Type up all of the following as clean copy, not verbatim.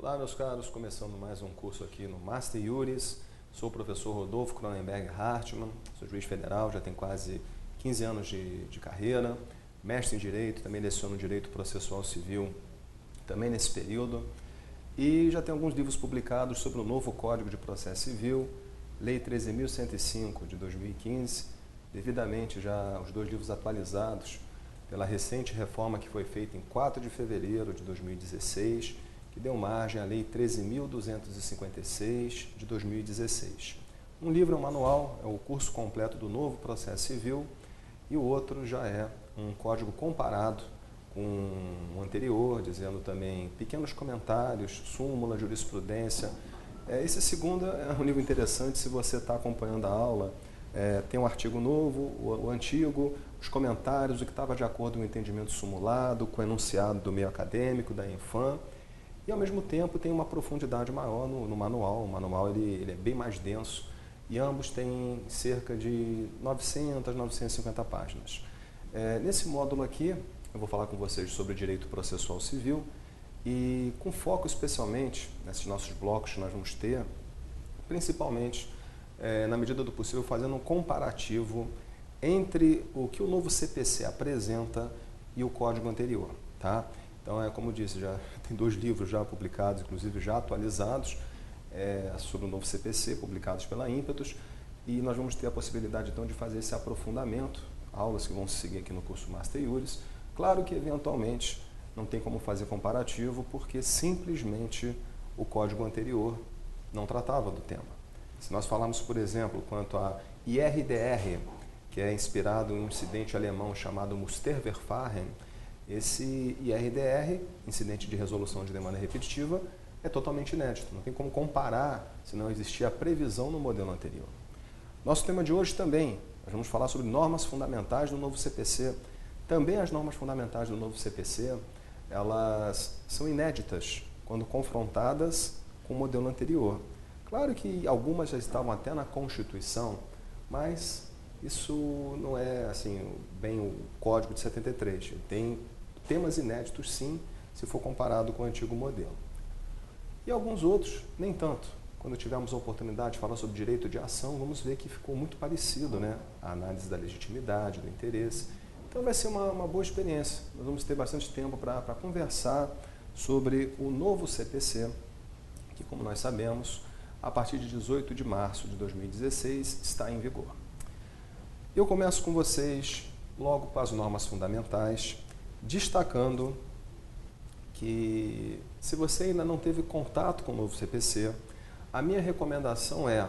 Olá, meus caros, começando mais um curso aqui no Master Juris. Sou o professor Rodolfo Cronenberg Hartmann, sou juiz federal, já tenho quase 15 anos de carreira, mestre em Direito, também leciono Direito Processual Civil também nesse período, e já tenho alguns livros publicados sobre o novo Código de Processo Civil, Lei 13.105 de 2015, devidamente já os dois livros atualizados pela recente reforma que foi feita em 4 de fevereiro de 2016, que deu margem à Lei 13.256 de 2016. Um livro é um manual, é o curso completo do novo processo civil, e o outro já é um código comparado com o anterior, dizendo também pequenos comentários, súmula, jurisprudência. Esse segundo é um livro interessante se você está acompanhando a aula. Tem um artigo novo, o antigo, os comentários, o que estava de acordo com o entendimento simulado, com o enunciado do meio acadêmico, da Infam, e ao mesmo tempo tem uma profundidade maior no manual. O manual ele é bem mais denso e ambos têm cerca de 900, 950 páginas. Nesse módulo aqui, eu vou falar com vocês sobre direito processual civil e com foco especialmente nesses nossos blocos que nós vamos ter, principalmente, na medida do possível, fazendo um comparativo entre o que o novo CPC apresenta e o código anterior, tá? Então, como eu disse, já tem 2 livros já publicados, inclusive já atualizados, sobre o novo CPC, publicados pela Ímpetus, e nós vamos ter a possibilidade, então, de fazer esse aprofundamento, aulas que vão se seguir aqui no curso Master Juris. Claro que, eventualmente, não tem como fazer comparativo, porque simplesmente o código anterior não tratava do tema. Se nós falarmos, por exemplo, quanto a IRDR, que é inspirado em um incidente alemão chamado Musterverfahren, esse IRDR, Incidente de Resolução de Demanda Repetitiva, é totalmente inédito. Não tem como comparar se não existia a previsão no modelo anterior. Nosso tema de hoje também, nós vamos falar sobre normas fundamentais do novo CPC. Também as normas fundamentais do novo CPC, elas são inéditas quando confrontadas com o modelo anterior. Claro que algumas já estavam até na Constituição, mas isso não é assim, bem o Código de 73. Ele tem temas inéditos, sim, se for comparado com o antigo modelo. E alguns outros, nem tanto. Quando tivermos a oportunidade de falar sobre direito de ação, vamos ver que ficou muito parecido, né? A análise da legitimidade, do interesse. Então vai ser uma boa experiência. Nós vamos ter bastante tempo para conversar sobre o novo CPC, que, como nós sabemos, a partir de 18 de março de 2016 está em vigor. Eu começo com vocês logo com as normas fundamentais, destacando que, se você ainda não teve contato com o novo CPC, a minha recomendação é: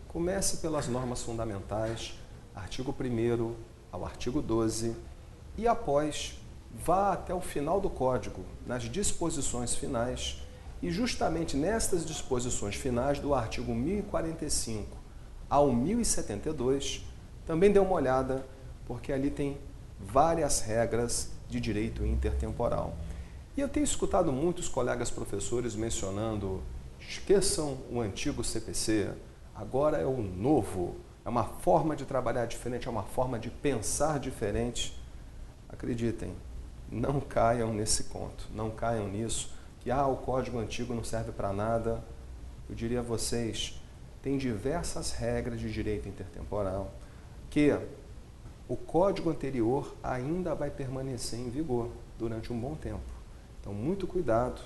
comece pelas normas fundamentais, artigo 1º ao artigo 12, e após vá até o final do código, nas disposições finais, e justamente nestas disposições finais do artigo 1045 ao 1072, também dê uma olhada, porque ali tem várias regras de direito intertemporal. E eu tenho escutado muitos colegas professores mencionando: esqueçam o antigo CPC, agora é o novo, é uma forma de trabalhar diferente, é uma forma de pensar diferente. Acreditem, não caiam nesse conto, não caiam nisso, que o código antigo não serve para nada. Eu diria a vocês, tem diversas regras de direito intertemporal que o código anterior ainda vai permanecer em vigor durante um bom tempo. Então, muito cuidado,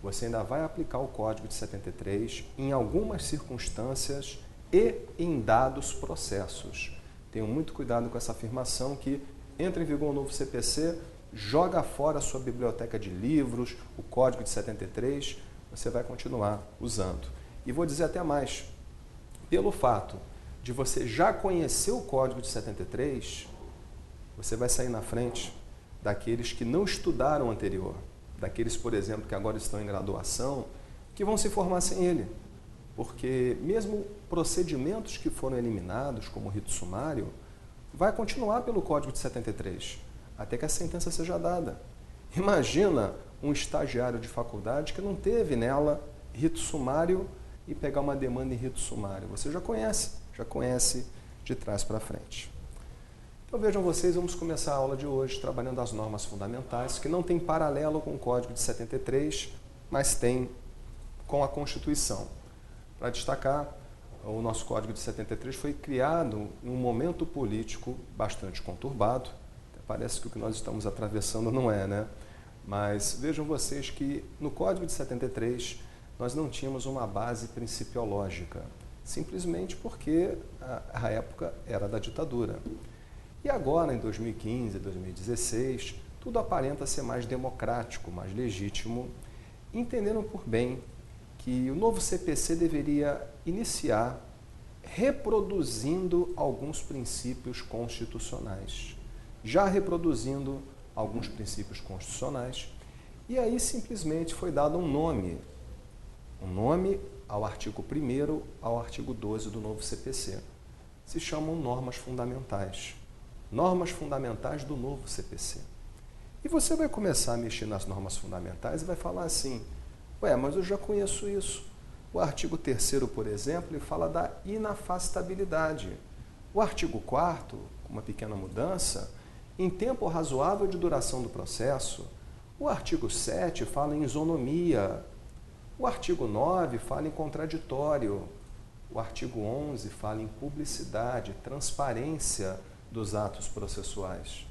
você ainda vai aplicar o Código de 73 em algumas circunstâncias e em dados processos. Tenham muito cuidado com essa afirmação que entra em vigor o novo CPC, joga fora a sua biblioteca de livros, o Código de 73, você vai continuar usando. E vou dizer até mais, pelo fato de você já conhecer o Código de 73, você vai sair na frente daqueles que não estudaram o anterior, daqueles, por exemplo, que agora estão em graduação, que vão se formar sem ele. Porque mesmo procedimentos que foram eliminados, como o rito sumário, vai continuar pelo Código de 73, até que a sentença seja dada. Imagina um estagiário de faculdade que não teve nela rito sumário e pegar uma demanda em rito sumário. Você já conhece de trás para frente. Então vejam vocês, vamos começar a aula de hoje trabalhando as normas fundamentais, que não tem paralelo com o Código de 73, mas tem com a Constituição. Para destacar, o nosso Código de 73 foi criado em um momento político bastante conturbado. Parece que o que nós estamos atravessando não é, né? Mas vejam vocês que no Código de 73 nós não tínhamos uma base principiológica, simplesmente porque a época era da ditadura. E agora, em 2015, 2016, tudo aparenta ser mais democrático, mais legítimo, entendendo por bem que o novo CPC deveria iniciar reproduzindo alguns princípios constitucionais, já reproduzindo alguns princípios constitucionais, e aí simplesmente foi dado um nome ao artigo 1º, ao artigo 12 do novo CPC. Se chamam normas fundamentais. Normas fundamentais do novo CPC. E você vai começar a mexer nas normas fundamentais e vai falar assim, ué, mas eu já conheço isso. O artigo 3º, por exemplo, ele fala da inafastabilidade. O artigo 4º, com uma pequena mudança, em tempo razoável de duração do processo. O artigo 7 fala em isonomia. O artigo 9 fala em contraditório. O artigo 11 fala em publicidade, transparência dos atos processuais.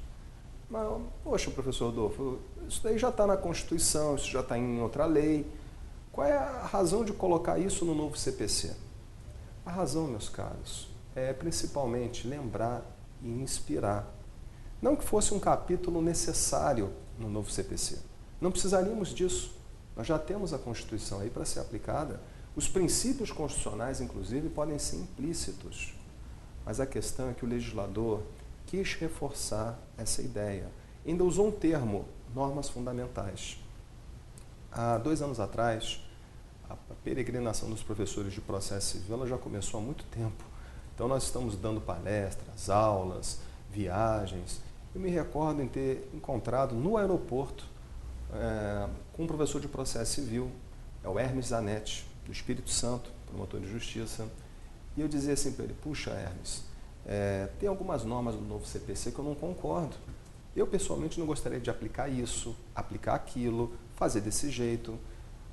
Mas, poxa, professor Rodolfo, isso daí já está na Constituição, isso já está em outra lei. Qual é a razão de colocar isso no novo CPC? A razão, meus caros, é principalmente lembrar e inspirar. Não que fosse um capítulo necessário no novo CPC. Não precisaríamos disso. Nós já temos a Constituição aí para ser aplicada. Os princípios constitucionais, inclusive, podem ser implícitos. Mas a questão é que o legislador quis reforçar essa ideia. Ainda usou um termo, normas fundamentais. Há 2 anos atrás, a peregrinação dos professores de processo civil ela já começou há muito tempo. Então nós estamos dando palestras, aulas, viagens. Eu me recordo em ter encontrado no aeroporto com um professor de processo civil, é o Hermes Zanetti, do Espírito Santo, promotor de justiça. E eu dizia assim para ele, puxa Hermes, tem algumas normas do novo CPC que eu não concordo. Eu pessoalmente não gostaria de aplicar isso, aplicar aquilo, fazer desse jeito.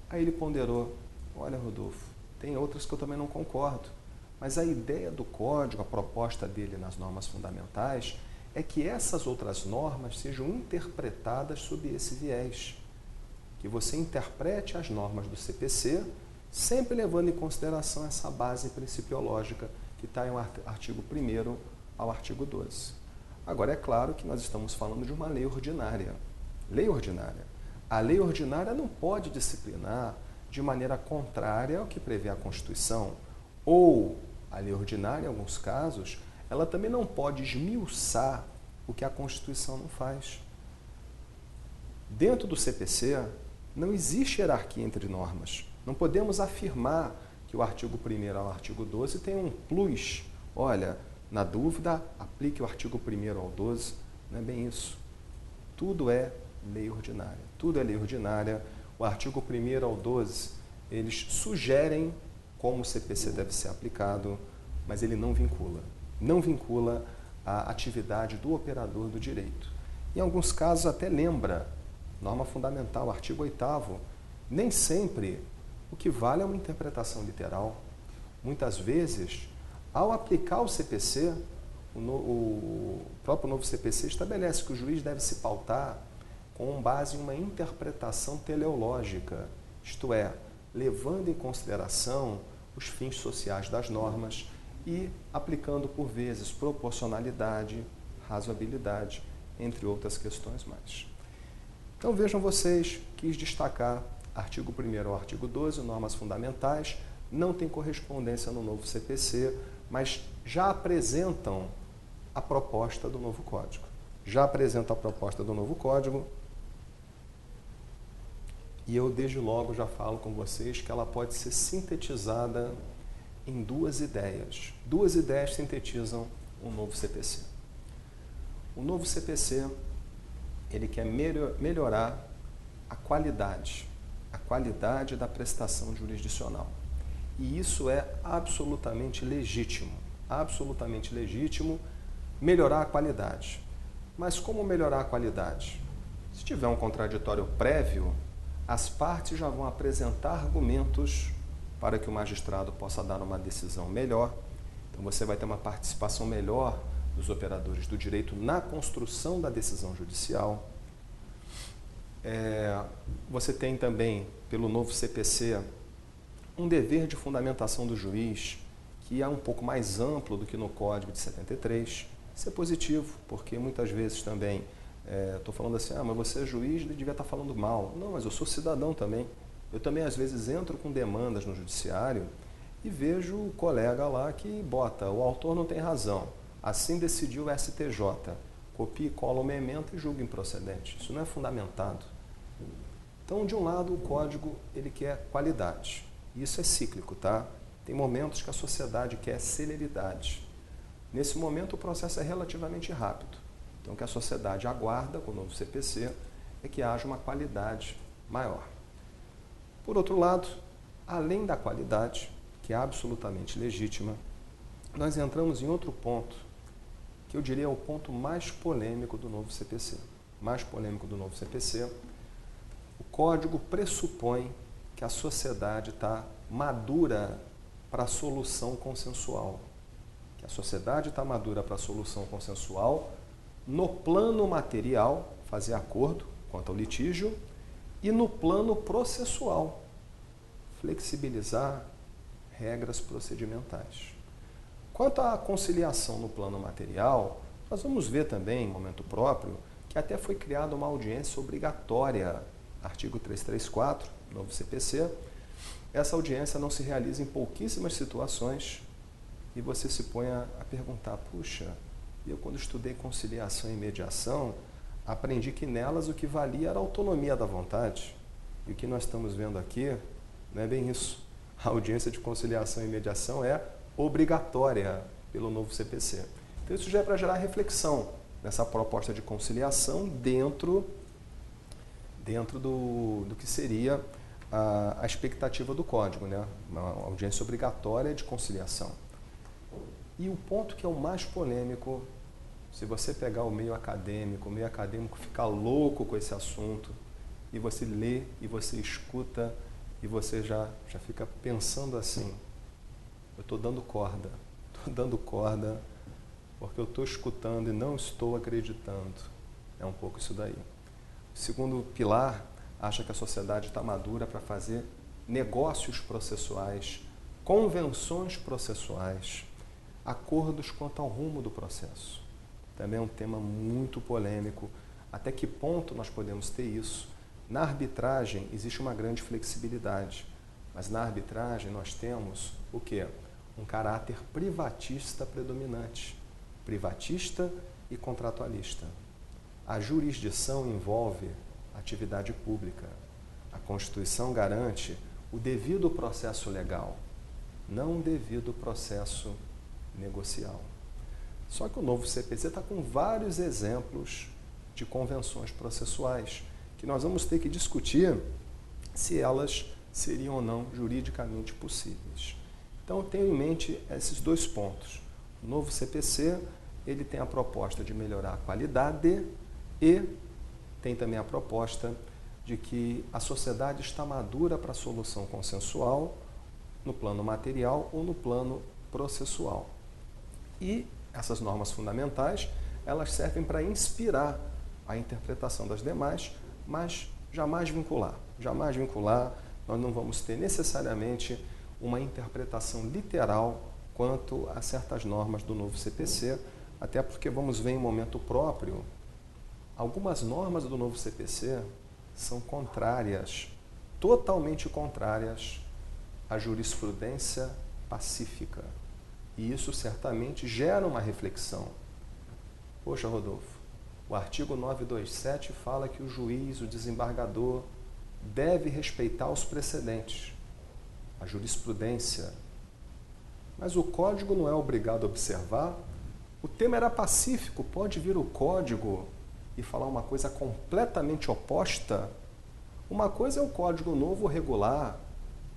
Aí ele ponderou, olha Rodolfo, tem outras que eu também não concordo. Mas a ideia do código, a proposta dele nas normas fundamentais, é que essas outras normas sejam interpretadas sob esse viés. Que você interprete as normas do CPC, sempre levando em consideração essa base principiológica que está em um artigo 1º ao artigo 12. Agora, é claro que nós estamos falando de uma lei ordinária. Lei ordinária. A lei ordinária não pode disciplinar de maneira contrária ao que prevê a Constituição. Ou a lei ordinária, em alguns casos, ela também não pode esmiuçar o que a Constituição não faz. Dentro do CPC, não existe hierarquia entre normas. Não podemos afirmar que o artigo 1º ao artigo 12 tem um plus. Olha, na dúvida, aplique o artigo 1º ao 12. Não é bem isso. Tudo é lei ordinária. Tudo é lei ordinária. O artigo 1º ao 12, eles sugerem como o CPC deve ser aplicado, mas ele não vincula. Não vincula a atividade do operador do direito. Em alguns casos até lembra, norma fundamental, artigo 8º, nem sempre o que vale é uma interpretação literal. Muitas vezes, ao aplicar o CPC, o próprio novo CPC estabelece que o juiz deve se pautar com base em uma interpretação teleológica, isto é, levando em consideração os fins sociais das normas e aplicando, por vezes, proporcionalidade, razoabilidade, entre outras questões mais. Então, vejam vocês, quis destacar artigo 1º ao artigo 12, normas fundamentais, não tem correspondência no novo CPC, mas já apresentam a proposta do novo código. Já apresentam a proposta do novo código e eu, desde logo, já falo com vocês que ela pode ser sintetizada em 2 ideias. 2 ideias sintetizam o novo CPC. O novo CPC, ele quer melhorar a qualidade da prestação jurisdicional. E isso é absolutamente legítimo melhorar a qualidade. Mas como melhorar a qualidade? Se tiver um contraditório prévio, as partes já vão apresentar argumentos para que o magistrado possa dar uma decisão melhor. Então você vai ter uma participação melhor dos operadores do direito na construção da decisão judicial. Você tem também, pelo novo CPC, um dever de fundamentação do juiz que é um pouco mais amplo do que no Código de 73. Isso é positivo, porque muitas vezes também estou falando assim, mas você é juiz, devia estar falando mal. Não, mas eu sou cidadão também. Eu também às vezes entro com demandas no judiciário e vejo o colega lá que bota, o autor não tem razão, assim decidiu o STJ, copia e cola uma ementa e julga improcedente. Isso não é fundamentado. Então, de um lado, o código ele quer qualidade. Isso é cíclico, tá? Tem momentos que a sociedade quer celeridade. Nesse momento, o processo é relativamente rápido. Então, o que a sociedade aguarda com o novo CPC é que haja uma qualidade maior. Por outro lado, além da qualidade, que é absolutamente legítima, nós entramos em outro ponto, que eu diria é o ponto mais polêmico do novo CPC. Mais polêmico do novo CPC, o código pressupõe que a sociedade está madura para a solução consensual. Que a sociedade está madura para a solução consensual no plano material, fazer acordo quanto ao litígio, e no plano processual, flexibilizar regras procedimentais. Quanto à conciliação no plano material, nós vamos ver também, em momento próprio, que até foi criada uma audiência obrigatória, artigo 334, novo CPC. Essa audiência não se realiza em pouquíssimas situações e você se põe a perguntar, puxa, eu quando estudei conciliação e mediação, aprendi que nelas o que valia era a autonomia da vontade. E o que nós estamos vendo aqui não é bem isso. A audiência de conciliação e mediação é obrigatória pelo novo CPC. Então isso já é para gerar reflexão nessa proposta de conciliação dentro do que seria a expectativa do Código, né? Uma audiência obrigatória de conciliação. E o ponto que é o mais polêmico, se você pegar o meio acadêmico fica louco com esse assunto, e você lê, e você escuta, e você já fica pensando assim, eu estou dando corda, porque eu estou escutando e não estou acreditando. É um pouco isso daí. O segundo pilar acha que a sociedade está madura para fazer negócios processuais, convenções processuais, acordos quanto ao rumo do processo. Também é um tema muito polêmico. Até que ponto nós podemos ter isso? Na arbitragem existe uma grande flexibilidade, mas na arbitragem nós temos o quê? Um caráter privatista predominante, privatista e contratualista. A jurisdição envolve atividade pública. A Constituição garante o devido processo legal, não o devido processo negocial. Só que o novo CPC está com vários exemplos de convenções processuais que nós vamos ter que discutir se elas seriam ou não juridicamente possíveis. Então, eu tenho em mente esses dois pontos. O novo CPC, ele tem a proposta de melhorar a qualidade e tem também a proposta de que a sociedade está madura para a solução consensual no plano material ou no plano processual. E essas normas fundamentais, elas servem para inspirar a interpretação das demais, mas jamais vincular. Jamais vincular, nós não vamos ter necessariamente uma interpretação literal quanto a certas normas do novo CPC, até porque vamos ver em momento próprio, algumas normas do novo CPC são contrárias, totalmente contrárias à jurisprudência pacífica. E isso certamente gera uma reflexão. Poxa, Rodolfo, o artigo 927 fala que o juiz, o desembargador, deve respeitar os precedentes, a jurisprudência. Mas o código não é obrigado a observar. O tema era pacífico, pode vir o código e falar uma coisa completamente oposta. Uma coisa é o código novo regular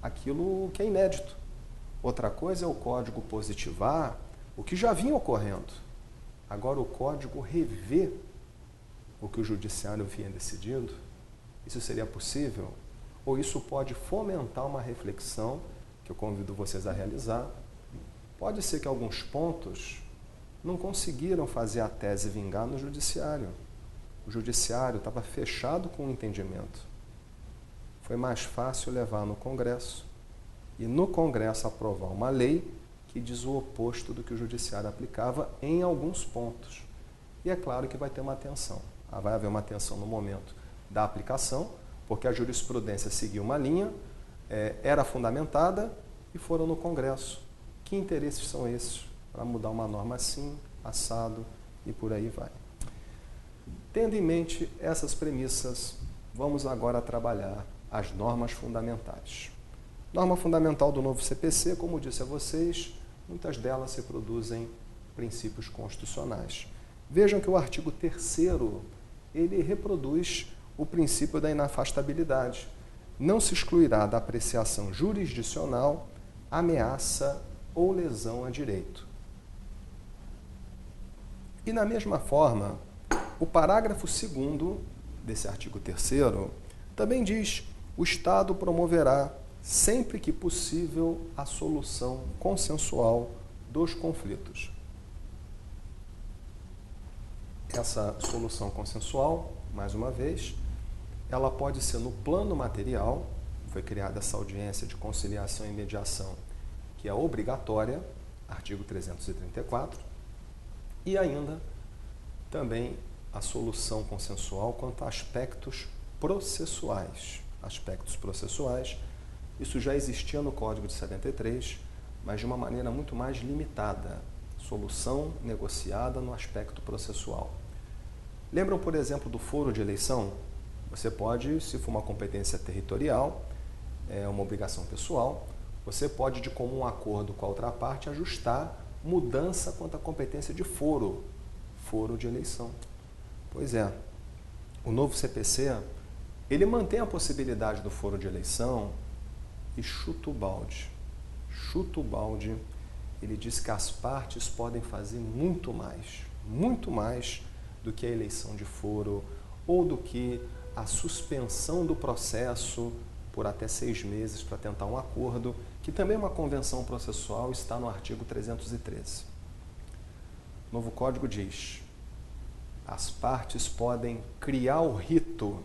aquilo que é inédito. Outra coisa é o código positivar o que já vinha ocorrendo. Agora o código revê o que o judiciário vinha decidindo. Isso seria possível? ou isso pode fomentar uma reflexão que eu convido vocês a realizar. Pode ser que alguns pontos não conseguiram fazer a tese vingar no judiciário. O judiciário estava fechado com o entendimento. Foi mais fácil levar no Congresso e no Congresso aprovar uma lei que diz o oposto do que o judiciário aplicava em alguns pontos. E é claro que vai ter uma tensão. Vai haver uma tensão no momento da aplicação, porque a jurisprudência seguiu uma linha, era fundamentada e foram no Congresso. Que interesses são esses para mudar uma norma assim, assado e por aí vai? Tendo em mente essas premissas, vamos agora trabalhar as normas fundamentais. Norma fundamental do novo CPC, como disse a vocês, muitas delas reproduzem princípios constitucionais. Vejam que o artigo 3º, ele reproduz o princípio da inafastabilidade. Não se excluirá da apreciação jurisdicional ameaça ou lesão a direito. E da mesma forma, o parágrafo 2º desse artigo 3º também diz: o Estado promoverá, sempre que possível, a solução consensual dos conflitos. Essa solução consensual, mais uma vez, ela pode ser no plano material. Foi criada essa audiência de conciliação e mediação, que é obrigatória, artigo 334, e ainda também a solução consensual quanto a aspectos processuais. Aspectos processuais, isso já existia no Código de 73, mas de uma maneira muito mais limitada. Solução negociada no aspecto processual. Lembram, por exemplo, do foro de eleição? Você pode, se for uma competência territorial, uma obrigação pessoal, você pode, de comum acordo com a outra parte, ajustar mudança quanto à competência de foro de eleição. Pois é, o novo CPC, ele mantém a possibilidade do foro de eleição e chuta o balde. Chuta o balde, ele diz que as partes podem fazer muito mais do que a eleição de foro ou do que a suspensão do processo por até 6 meses para tentar um acordo, que também é uma convenção processual, está no artigo 313. O novo Código diz: as partes podem criar o rito,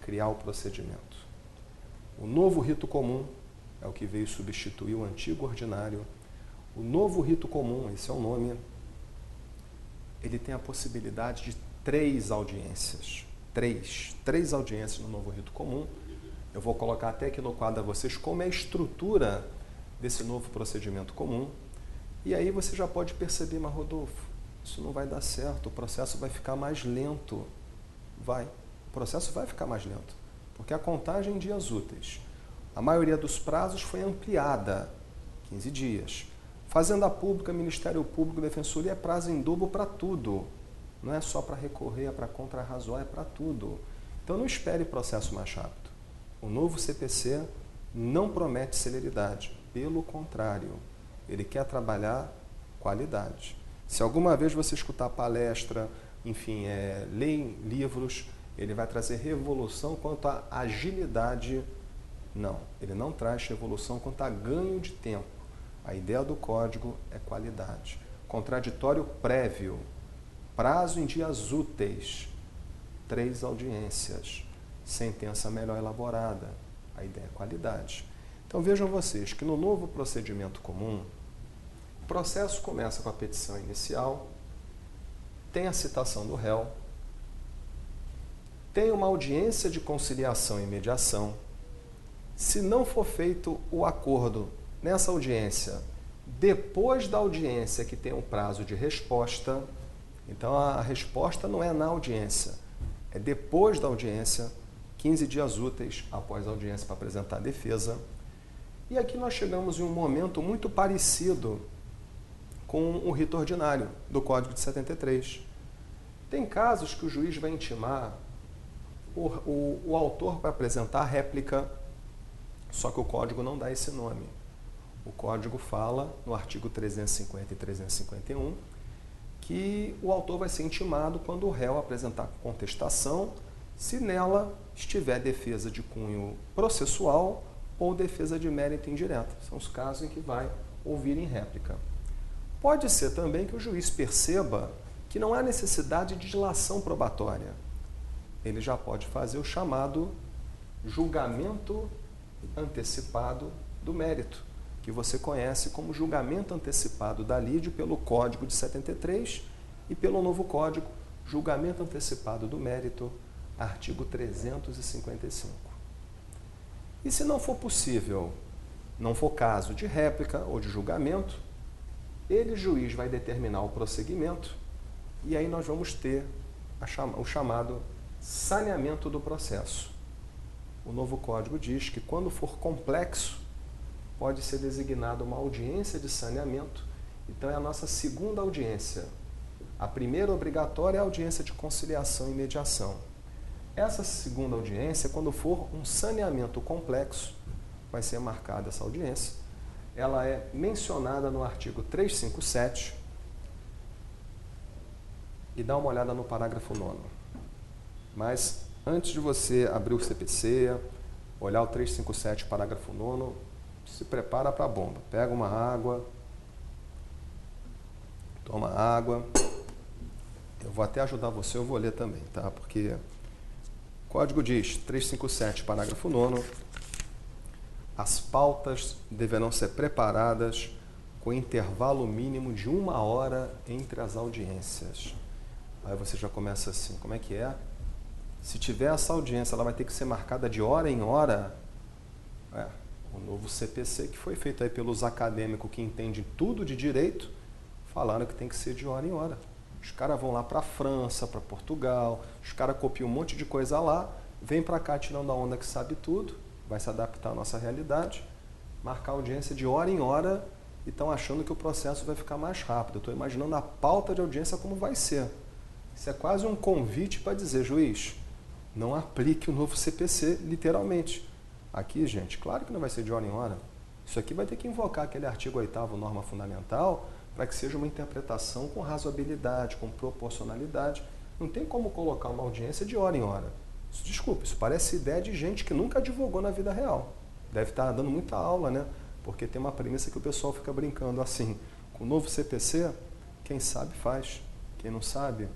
criar o procedimento. O novo rito comum é o que veio substituir o antigo ordinário. O novo rito comum, esse é o nome, ele tem a possibilidade de 3 audiências. 3 audiências no novo rito comum. Eu vou colocar até aqui no quadro a vocês como é a estrutura desse novo procedimento comum. E aí você já pode perceber: mas Rodolfo, isso não vai dar certo, o processo vai ficar mais lento. O processo vai ficar mais lento, porque a contagem em dias úteis, a maioria dos prazos foi ampliada, 15 dias. Fazenda Pública, Ministério Público, Defensoria é prazo em dobro para tudo. Não é só para recorrer, é para contrarrazoar, é para tudo. Então não espere processo mais rápido. O novo CPC não promete celeridade, pelo contrário, ele quer trabalhar qualidade. Se alguma vez você escutar palestra, enfim, ler livros, ele vai trazer revolução quanto à agilidade. Não, ele não traz revolução quanto a ganho de tempo. A ideia do código é qualidade. Contraditório prévio, prazo em dias úteis, 3 audiências, sentença melhor elaborada. A ideia é qualidade. Então vejam vocês que no novo procedimento comum, o processo começa com a petição inicial, tem a citação do réu, tem uma audiência de conciliação e mediação. Se não for feito o acordo nessa audiência, depois da audiência que tem um prazo de resposta, então a resposta não é na audiência, é depois da audiência, 15 dias úteis após a audiência para apresentar a defesa. E aqui nós chegamos em um momento muito parecido com o rito ordinário do Código de 73. Tem casos que o juiz vai intimar o autor para apresentar a réplica, só que o Código não dá esse nome. O Código fala, no artigo 350 e 351, que o autor vai ser intimado quando o réu apresentar contestação, se nela estiver defesa de cunho processual ou defesa de mérito indireta. São os casos em que vai ouvir em réplica. Pode ser também que o juiz perceba que não há necessidade de dilação probatória. Ele já pode fazer o chamado julgamento antecipado do mérito, que você conhece como julgamento antecipado da lide pelo Código de 73 e pelo novo Código, julgamento antecipado do mérito, artigo 355. E se não for possível, não for caso de réplica ou de julgamento, ele, juiz, vai determinar o prosseguimento e aí nós vamos ter o chamado saneamento do processo. O novo Código diz que quando for complexo, pode ser designada uma audiência de saneamento. Então é a nossa segunda audiência. A primeira obrigatória é a audiência de conciliação e mediação. Essa segunda audiência, quando for um saneamento complexo, vai ser marcada essa audiência. Ela é mencionada no artigo 357 e dá uma olhada no parágrafo 9º. Mas antes de você abrir o CPC, olhar o 357, parágrafo 9º, se prepara para a bomba. Pega uma água, toma água. Eu vou até ajudar você, eu vou ler também, tá? Porque o Código diz, 357, parágrafo 9º, as pautas deverão ser preparadas com intervalo mínimo de 1 hora entre as audiências. Aí você já começa assim, como é que é? Se tiver essa audiência, ela vai ter que ser marcada de hora em hora? O novo CPC, que foi feito aí pelos acadêmicos que entendem tudo de direito, falaram que tem que ser de hora em hora. Os caras vão lá para a França, para Portugal, os caras copiam um monte de coisa lá, vem para cá tirando a onda que sabe tudo, vai se adaptar à nossa realidade, marcar audiência de hora em hora e estão achando que o processo vai ficar mais rápido. Eu estou imaginando a pauta de audiência como vai ser. Isso é quase um convite para dizer, juiz, não aplique o novo CPC literalmente. Aqui, gente, claro que não vai ser de hora em hora. Isso aqui vai ter que invocar aquele artigo 8º, norma fundamental, para que seja uma interpretação com razoabilidade, com proporcionalidade. Não tem como colocar uma audiência de hora em hora. Desculpa, isso parece ideia de gente que nunca advogou na vida real. Deve estar dando muita aula, né? Porque tem uma premissa que o pessoal fica brincando assim. Com o novo CPC, quem sabe faz. Quem não sabe,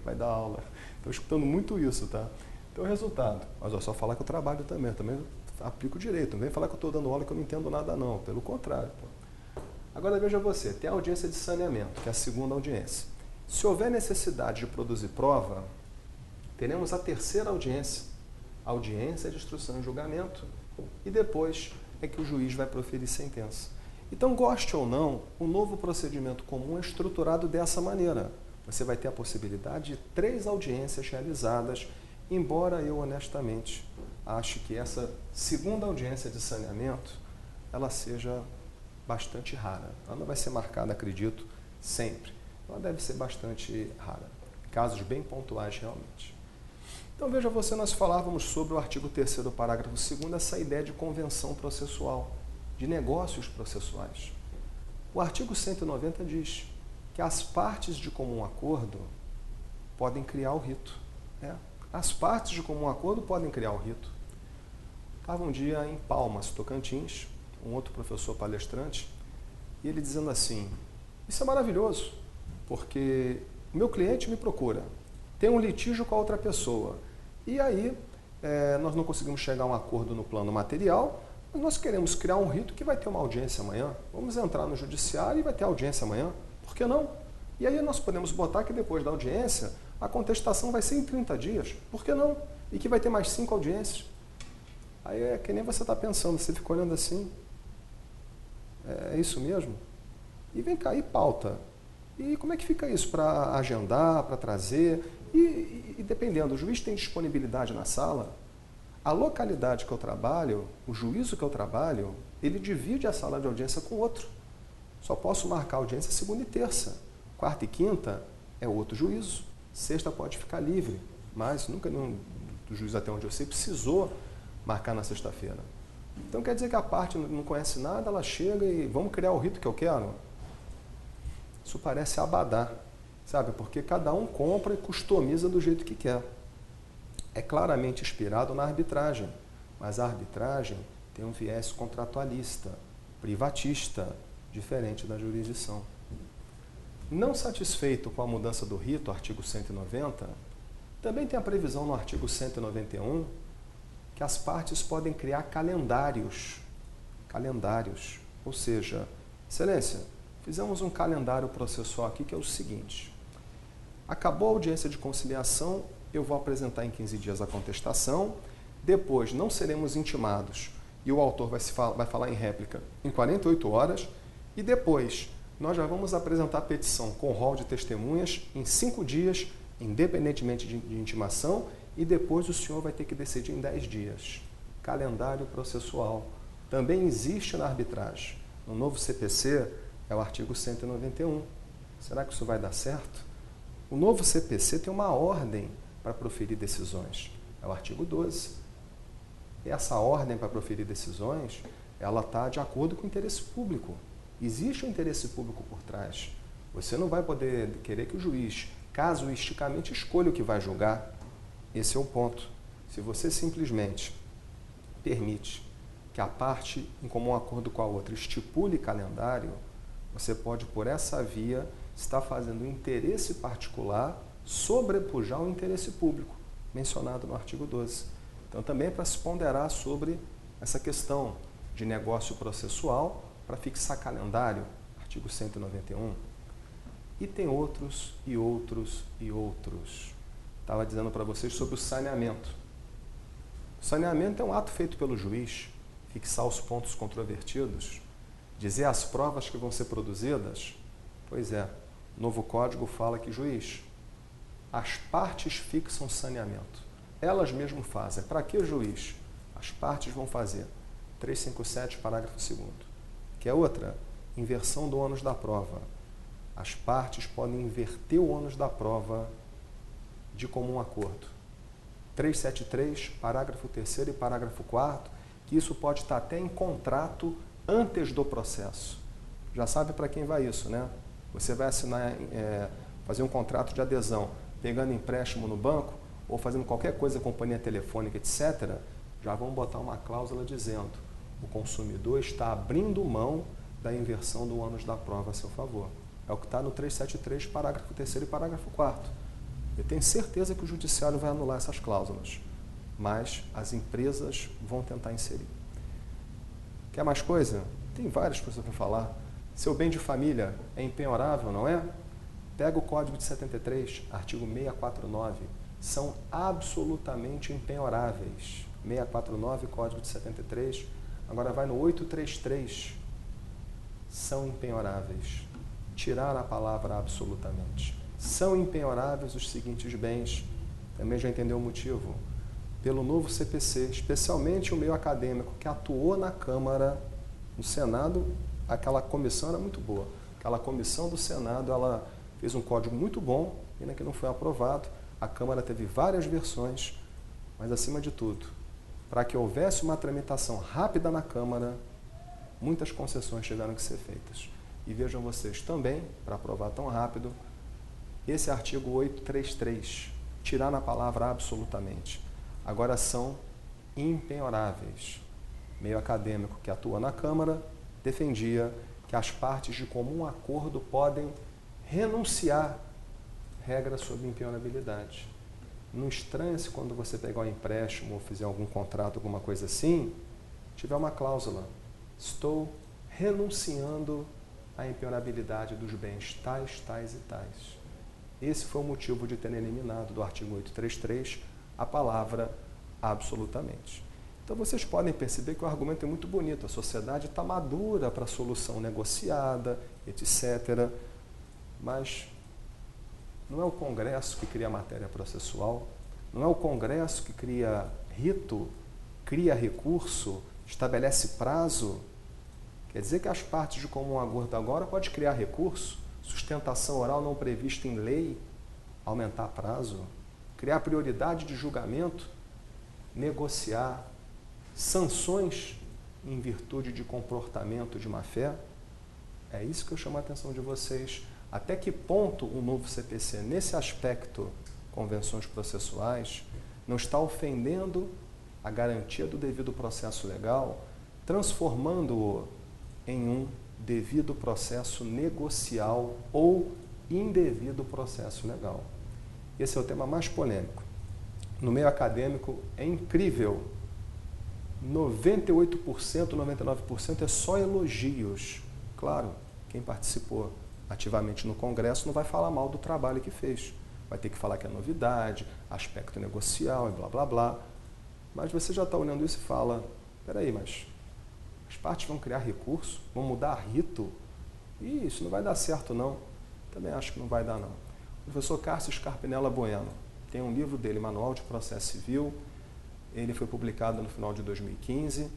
vai dar aula. Estou escutando muito isso, tá? Então, resultado. Mas é só falar que eu trabalho também. Eu também aplico direito. Não vem falar que eu estou dando aula que eu não entendo nada, não. Pelo contrário. Pô. Agora, veja você. Tem a audiência de saneamento, que é a segunda audiência. Se houver necessidade de produzir prova, teremos a terceira audiência. Audiência de instrução e julgamento. E depois é que o juiz vai proferir sentença. Então, goste ou não, o novo procedimento comum é estruturado dessa maneira. Você vai ter a possibilidade de 3 audiências realizadas, embora eu, honestamente, ache que essa segunda audiência de saneamento, ela seja bastante rara. Ela não vai ser marcada, acredito, sempre. Ela deve ser bastante rara. Casos bem pontuais, realmente. Então, veja você, nós falávamos sobre o artigo 3º, parágrafo 2º, essa ideia de convenção processual, de negócios processuais. O artigo 190 diz que as partes de comum acordo podem criar o rito. As partes de comum acordo podem criar o rito. Estava um dia em Palmas, Tocantins, um outro professor palestrante, e ele dizendo assim, isso é maravilhoso, porque o meu cliente me procura, tem um litígio com a outra pessoa, e aí nós não conseguimos chegar a um acordo no plano material, mas nós queremos criar um rito que vai ter uma audiência amanhã. Vamos entrar no judiciário e vai ter audiência amanhã. Por que não? E aí nós podemos botar que depois da audiência, a contestação vai ser em 30 dias. Por que não? E que vai ter mais 5 audiências. Aí é que nem você está pensando, você fica olhando assim. É isso mesmo? E vem cá, e pauta? E como é que fica isso para agendar, para trazer? E dependendo, o juiz tem disponibilidade na sala? A localidade que eu trabalho, o juízo que eu trabalho, ele divide a sala de audiência com outro. Só posso marcar audiência segunda e terça. Quarta e quinta é outro juízo. Sexta pode ficar livre, mas nunca nenhum do juiz, até onde eu sei, precisou marcar na sexta-feira. Então quer dizer que a parte não conhece nada, ela chega e vamos criar o rito que eu quero? Isso parece abadá, sabe? Porque cada um compra e customiza do jeito que quer. é claramente inspirado na arbitragem, mas a arbitragem tem um viés contratualista, privatista, diferente da jurisdição. Não satisfeito com a mudança do rito, artigo 190, também tem a previsão no artigo 191 que as partes podem criar calendários, ou seja, excelência, fizemos um calendário processual aqui que é o seguinte: acabou a audiência de conciliação, eu vou apresentar em 15 dias a contestação, depois não seremos intimados e o autor vai falar em réplica em 48 horas e depois nós já vamos apresentar a petição com rol de testemunhas em 5 dias, independentemente de intimação, e depois o senhor vai ter que decidir em 10 dias. Calendário processual. Também existe na arbitragem. No novo CPC é o artigo 191. Será que isso vai dar certo? O novo CPC tem uma ordem para proferir decisões. É o artigo 12. E essa ordem para proferir decisões, ela está de acordo com o interesse público. Existe um interesse público por trás. Você não vai poder querer que o juiz, casuisticamente, escolha o que vai julgar. Esse é o ponto. Se você simplesmente permite que a parte, em comum acordo com a outra, estipule calendário, você pode, por essa via, estar fazendo o interesse particular sobrepujar o interesse público, mencionado no artigo 12. Então, também é para se ponderar sobre essa questão de negócio processual para fixar calendário, artigo 191. E tem outros, e outros, e outros. Estava dizendo para vocês sobre o saneamento. O saneamento é um ato feito pelo juiz, fixar os pontos controvertidos, dizer as provas que vão ser produzidas. Pois é, o novo código fala que, juiz, as partes fixam saneamento. Elas mesmas fazem. Para que, juiz? As partes vão fazer. 357, parágrafo 2º. Que é outra, inversão do ônus da prova. As partes podem inverter o ônus da prova de comum acordo. 373, parágrafo 3º e parágrafo 4º, que isso pode estar até em contrato antes do processo. Já sabe para quem vai isso, né? Você vai assinar, fazer um contrato de adesão, pegando empréstimo no banco, ou fazendo qualquer coisa, companhia telefônica, etc., já vão botar uma cláusula dizendo: o consumidor está abrindo mão da inversão do ônus da prova a seu favor. É o que está no 373, parágrafo 3º e parágrafo 4º. Eu tenho certeza que o judiciário vai anular essas cláusulas, mas as empresas vão tentar inserir. Quer mais coisa? Tem várias coisas para falar. Seu bem de família é impenhorável, não é? Pega o Código de 73, artigo 649. São absolutamente impenhoráveis. 649, Código de 73. Agora vai no 833. São impenhoráveis. Tirar a palavra absolutamente. São impenhoráveis os seguintes bens. Também já entendeu o motivo? Pelo novo CPC, especialmente o meio acadêmico, que atuou na Câmara, no Senado, aquela comissão era muito boa. Aquela comissão do Senado, ela fez um código muito bom, ainda que não foi aprovado. A Câmara teve várias versões, mas, acima de tudo, para que houvesse uma tramitação rápida na Câmara, muitas concessões tiveram que ser feitas. E vejam vocês também, para aprovar tão rápido, esse artigo 833, tirar na palavra absolutamente. Agora são impenhoráveis. Meio acadêmico que atua na Câmara defendia que as partes de comum acordo podem renunciar regra sobre impenhorabilidade. Não estranhe-se quando você pegar um empréstimo ou fizer algum contrato, alguma coisa assim, tiver uma cláusula: estou renunciando à impenhorabilidade dos bens tais, tais e tais. Esse foi o motivo de ter eliminado do artigo 833 a palavra absolutamente. Então vocês podem perceber que o argumento é muito bonito, a sociedade está madura para a solução negociada, etc. Mas não é o Congresso que cria matéria processual, não é o Congresso que cria rito, cria recurso, estabelece prazo. Quer dizer que as partes de comum acordo agora podem criar recurso, sustentação oral não prevista em lei, aumentar prazo, criar prioridade de julgamento, negociar sanções em virtude de comportamento de má-fé. É isso que eu chamo a atenção de vocês. Até que ponto o novo CPC, nesse aspecto, convenções processuais, não está ofendendo a garantia do devido processo legal, transformando-o em um devido processo negocial ou indevido processo legal. Esse é o tema mais polêmico. No meio acadêmico é incrível. 98%, 99% é só elogios. Claro, quem participou ativamente no Congresso não vai falar mal do trabalho que fez. Vai ter que falar que é novidade, aspecto negocial e blá, blá, blá. Mas você já está olhando isso e fala, peraí, mas as partes vão criar recurso, vão mudar rito? Ih, isso não vai dar certo, não. Também acho que não vai dar, não. O professor Cássio Scarpinella Bueno tem um livro dele, Manual de Processo Civil. Ele foi publicado no final de 2015.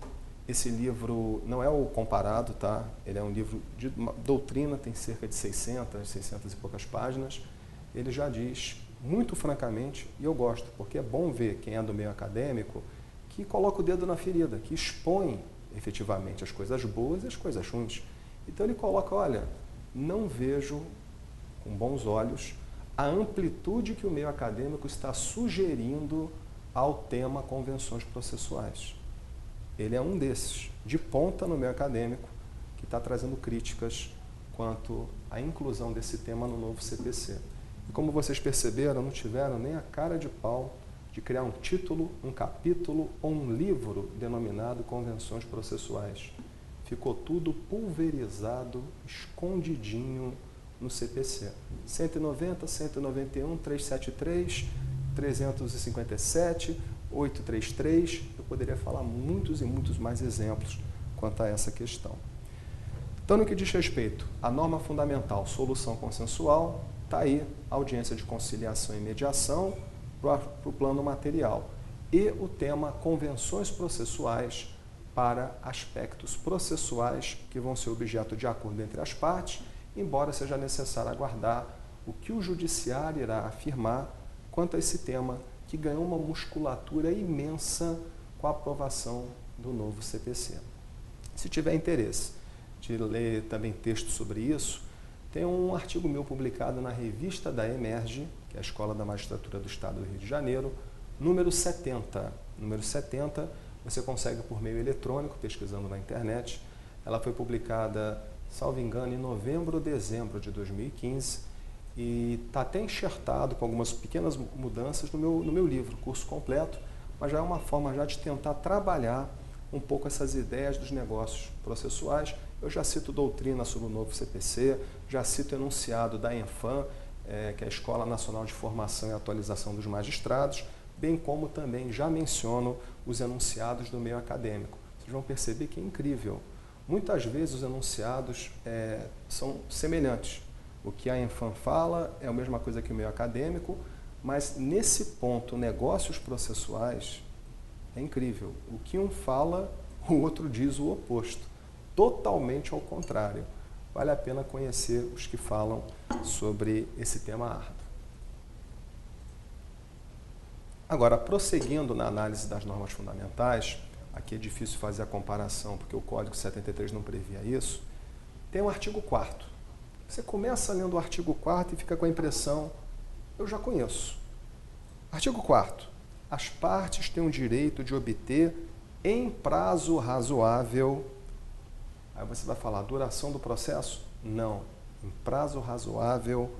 Esse livro não é o comparado, tá? Ele é um livro de doutrina, tem cerca de 600 e poucas páginas. Ele já diz, muito francamente, e eu gosto, porque é bom ver quem é do meio acadêmico, que coloca o dedo na ferida, que expõe efetivamente as coisas boas e as coisas ruins. Então ele coloca, olha, não vejo com bons olhos a amplitude que o meio acadêmico está sugerindo ao tema convenções processuais. Ele é um desses, de ponta no meio acadêmico, que está trazendo críticas quanto à inclusão desse tema no novo CPC. E como vocês perceberam, não tiveram nem a cara de pau de criar um título, um capítulo ou um livro denominado Convenções Processuais. Ficou tudo pulverizado, escondidinho no CPC. 190, 191, 373, 357, 833, eu poderia falar muitos e muitos mais exemplos quanto a essa questão. Então, no que diz respeito à norma fundamental, solução consensual, está aí a audiência de conciliação e mediação para o plano material. E o tema convenções processuais para aspectos processuais que vão ser objeto de acordo entre as partes, embora seja necessário aguardar o que o judiciário irá afirmar quanto a esse tema que ganhou uma musculatura imensa com a aprovação do novo CPC. Se tiver interesse de ler também texto sobre isso, tem um artigo meu publicado na revista da Emerge, que é a Escola da Magistratura do Estado do Rio de Janeiro, número 70. Número 70 você consegue por meio eletrônico, pesquisando na internet. Ela foi publicada, salvo engano, em novembro ou dezembro de 2015, e está até enxertado com algumas pequenas mudanças no meu livro, curso completo, mas já é uma forma já de tentar trabalhar um pouco essas ideias dos negócios processuais. Eu já cito doutrina sobre o novo CPC, já cito enunciado da ENFAM, que é a Escola Nacional de Formação e Atualização dos Magistrados, bem como também já menciono os enunciados do meio acadêmico. Vocês vão perceber que é incrível. Muitas vezes os enunciados são semelhantes. O que a ENFAM fala é a mesma coisa que o meio acadêmico, mas nesse ponto, negócios processuais, é incrível. O que um fala, o outro diz o oposto. Totalmente ao contrário. Vale a pena conhecer os que falam sobre esse tema árduo. Agora, prosseguindo na análise das normas fundamentais, aqui é difícil fazer a comparação, porque o Código 73 não previa isso, tem o artigo 4º. Você começa lendo o artigo 4º e fica com a impressão, eu já conheço. Artigo 4º. As partes têm o direito de obter, em prazo razoável, aí você vai falar, duração do processo? Não. Em prazo razoável,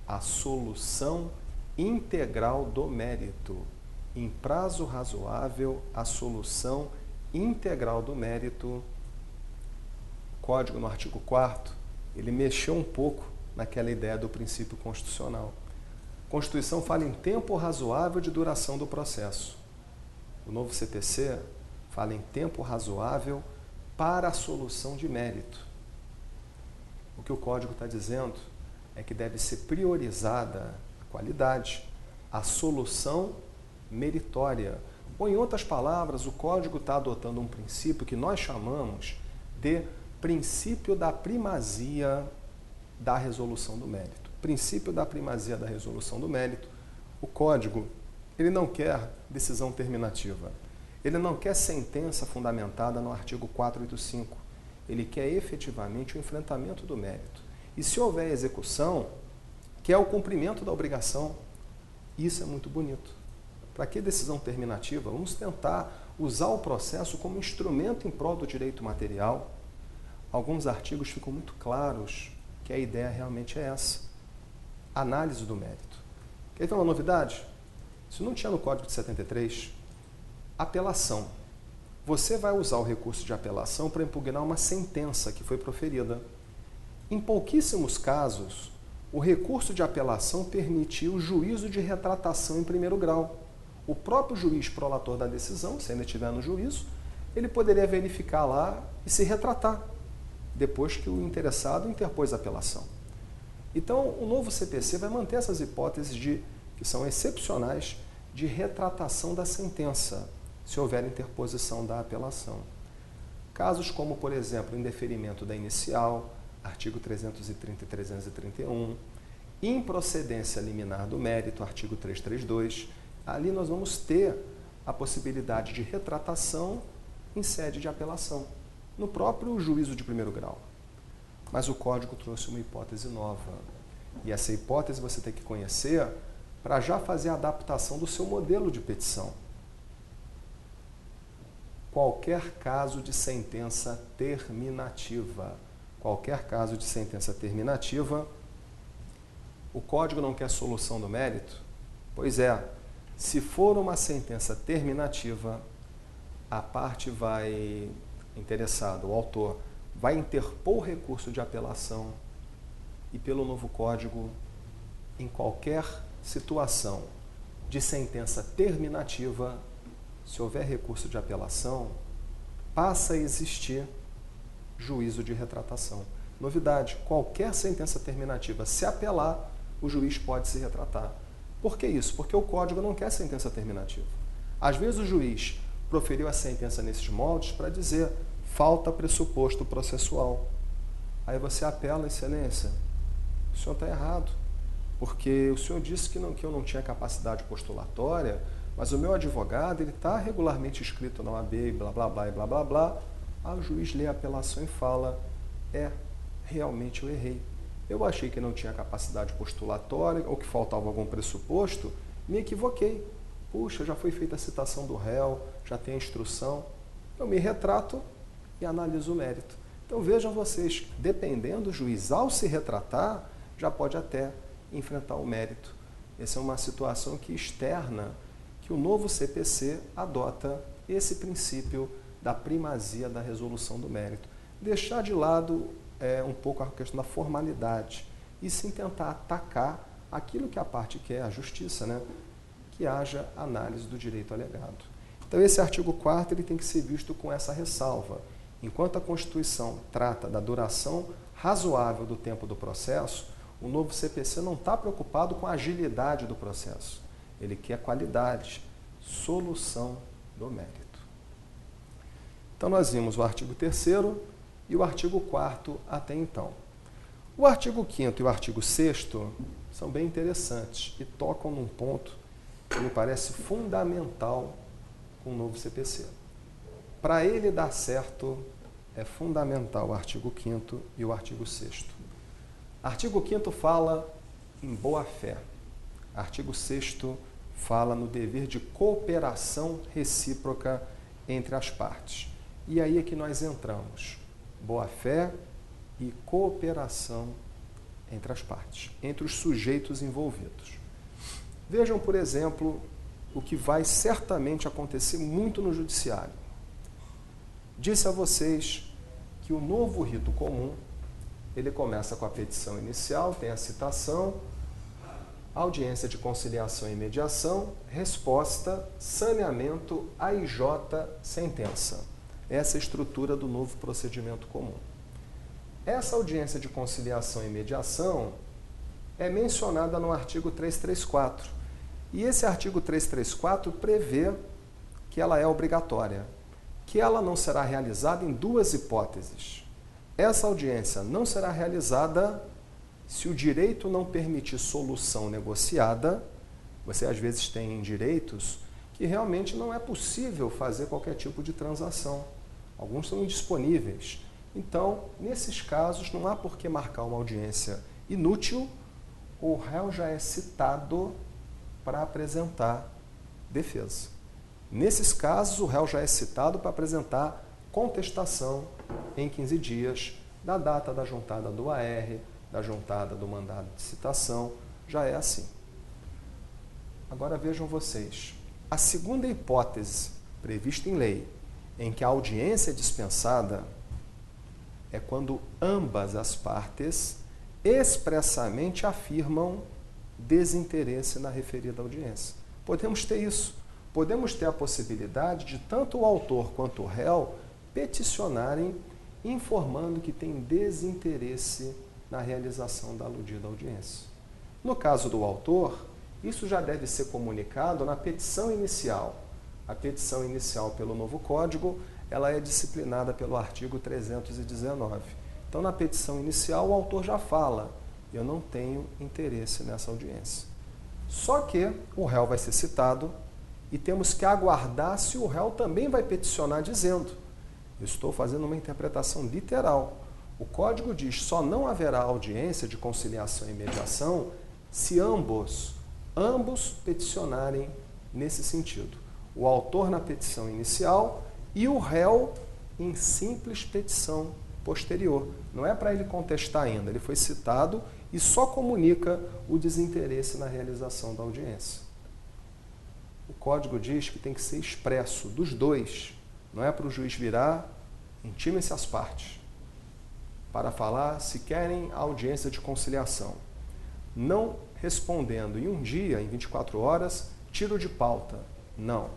a solução integral do mérito. Em prazo razoável, a solução integral do mérito. Código no artigo 4º, ele mexeu um pouco naquela ideia do princípio constitucional. A Constituição fala em tempo razoável de duração do processo. O novo CPC fala em tempo razoável para a solução de mérito. O que o Código está dizendo é que deve ser priorizada a qualidade, a solução meritória. Ou, em outras palavras, o Código está adotando um princípio que nós chamamos de princípio da primazia da resolução do mérito. Princípio da primazia da resolução do mérito. O Código, ele não quer decisão terminativa. Ele não quer sentença fundamentada no artigo 485. Ele quer efetivamente o enfrentamento do mérito. E se houver execução, quer o cumprimento da obrigação. Isso é muito bonito. Para que decisão terminativa? Vamos tentar usar o processo como instrumento em prol do direito material. Alguns artigos ficam muito claros que a ideia realmente é essa. Análise do mérito. Quer ver uma novidade? Isso não tinha no Código de 73. Apelação. Você vai usar o recurso de apelação para impugnar uma sentença que foi proferida. Em pouquíssimos casos, o recurso de apelação permitiu o juízo de retratação em primeiro grau. O próprio juiz prolator da decisão, se ainda estiver no juízo, ele poderia verificar lá e se retratar, depois que o interessado interpôs a apelação. Então, o novo CPC vai manter essas hipóteses que são excepcionais de retratação da sentença, se houver interposição da apelação. Casos como, por exemplo, indeferimento da inicial, artigo 330 e 331, improcedência liminar do mérito, artigo 332, ali nós vamos ter a possibilidade de retratação em sede de apelação, no próprio juízo de primeiro grau. Mas o Código trouxe uma hipótese nova. E essa hipótese você tem que conhecer para já fazer a adaptação do seu modelo de petição. Qualquer caso de sentença terminativa. Qualquer caso de sentença terminativa, o Código não quer solução do mérito? Pois é, se for uma sentença terminativa, a parte interessada, o autor, vai interpor o recurso de apelação e pelo novo Código, em qualquer situação de sentença terminativa, se houver recurso de apelação, passa a existir juízo de retratação. Novidade, qualquer sentença terminativa, se apelar, o juiz pode se retratar. Por que isso? Porque o Código não quer sentença terminativa. Às vezes o juiz proferiu a sentença nesses moldes para dizer falta pressuposto processual. Aí você apela, excelência, o senhor está errado, porque o senhor disse que eu não tinha capacidade postulatória, mas o meu advogado está regularmente inscrito na OAB e blá, blá, blá, e blá, blá, blá. Aí o juiz lê a apelação e fala, realmente eu errei. Eu achei que não tinha capacidade postulatória ou que faltava algum pressuposto, me equivoquei. Puxa, já foi feita a citação do réu, já tem a instrução. Eu me retrato e analiso o mérito. Então vejam vocês, dependendo do juiz, ao se retratar, já pode até enfrentar o mérito. Essa é uma situação que externa que o novo CPC adota esse princípio da primazia da resolução do mérito. Deixar de lado um pouco a questão da formalidade e sim tentar atacar aquilo que a parte quer, a justiça, né? Que haja análise do direito alegado. Então esse artigo 4º ele tem que ser visto com essa ressalva. Enquanto a Constituição trata da duração razoável do tempo do processo, o novo CPC não está preocupado com a agilidade do processo. Ele quer qualidade, solução do mérito. Então nós vimos o artigo 3º e o artigo 4º até então. O artigo 5º e o artigo 6º são bem interessantes e tocam num ponto que me parece fundamental com o novo CPC. Para ele dar certo, é fundamental o artigo 5º e o artigo 6º. Artigo 5º fala em boa-fé. Artigo 6º fala no dever de cooperação recíproca entre as partes. E aí é que nós entramos. Boa-fé e cooperação entre as partes, entre os sujeitos envolvidos. Vejam, por exemplo, o que vai certamente acontecer muito no judiciário. Disse a vocês que o novo rito comum, ele começa com a petição inicial, tem a citação, audiência de conciliação e mediação, resposta, saneamento, AIJ, sentença. Essa é a estrutura do novo procedimento comum. Essa audiência de conciliação e mediação é mencionada no artigo 334. E esse artigo 334 prevê que ela é obrigatória, que ela não será realizada em duas hipóteses. Essa audiência não será realizada se o direito não permitir solução negociada. Você às vezes tem direitos que realmente não é possível fazer qualquer tipo de transação. Alguns são indisponíveis. Então, nesses casos, não há por que marcar uma audiência inútil, o réu já é citado para apresentar defesa. Nesses casos, o réu já é citado para apresentar contestação em 15 dias da data da juntada do AR, da juntada do mandado de citação, já é assim. Agora vejam vocês, a segunda hipótese prevista em lei, em que a audiência é dispensada, é quando ambas as partes expressamente afirmam desinteresse na referida audiência. Podemos ter isso. Podemos ter a possibilidade de tanto o autor quanto o réu peticionarem informando que tem desinteresse na realização da aludida audiência. No caso do autor, isso já deve ser comunicado na petição inicial. A petição inicial pelo novo Código, ela é disciplinada pelo artigo 319. Então, na petição inicial, o autor já fala, eu não tenho interesse nessa audiência. Só que o réu vai ser citado e temos que aguardar se o réu também vai peticionar dizendo, eu estou fazendo uma interpretação literal. O Código diz, só não haverá audiência de conciliação e mediação se ambos peticionarem nesse sentido. O autor na petição inicial e o réu em simples petição posterior. Não é para ele contestar ainda, ele foi citado e só comunica o desinteresse na realização da audiência. O Código diz que tem que ser expresso dos dois, não é para o juiz virar, intimem-se as partes, para falar se querem a audiência de conciliação. Não respondendo em um dia, em 24 horas, tiro de pauta. Não.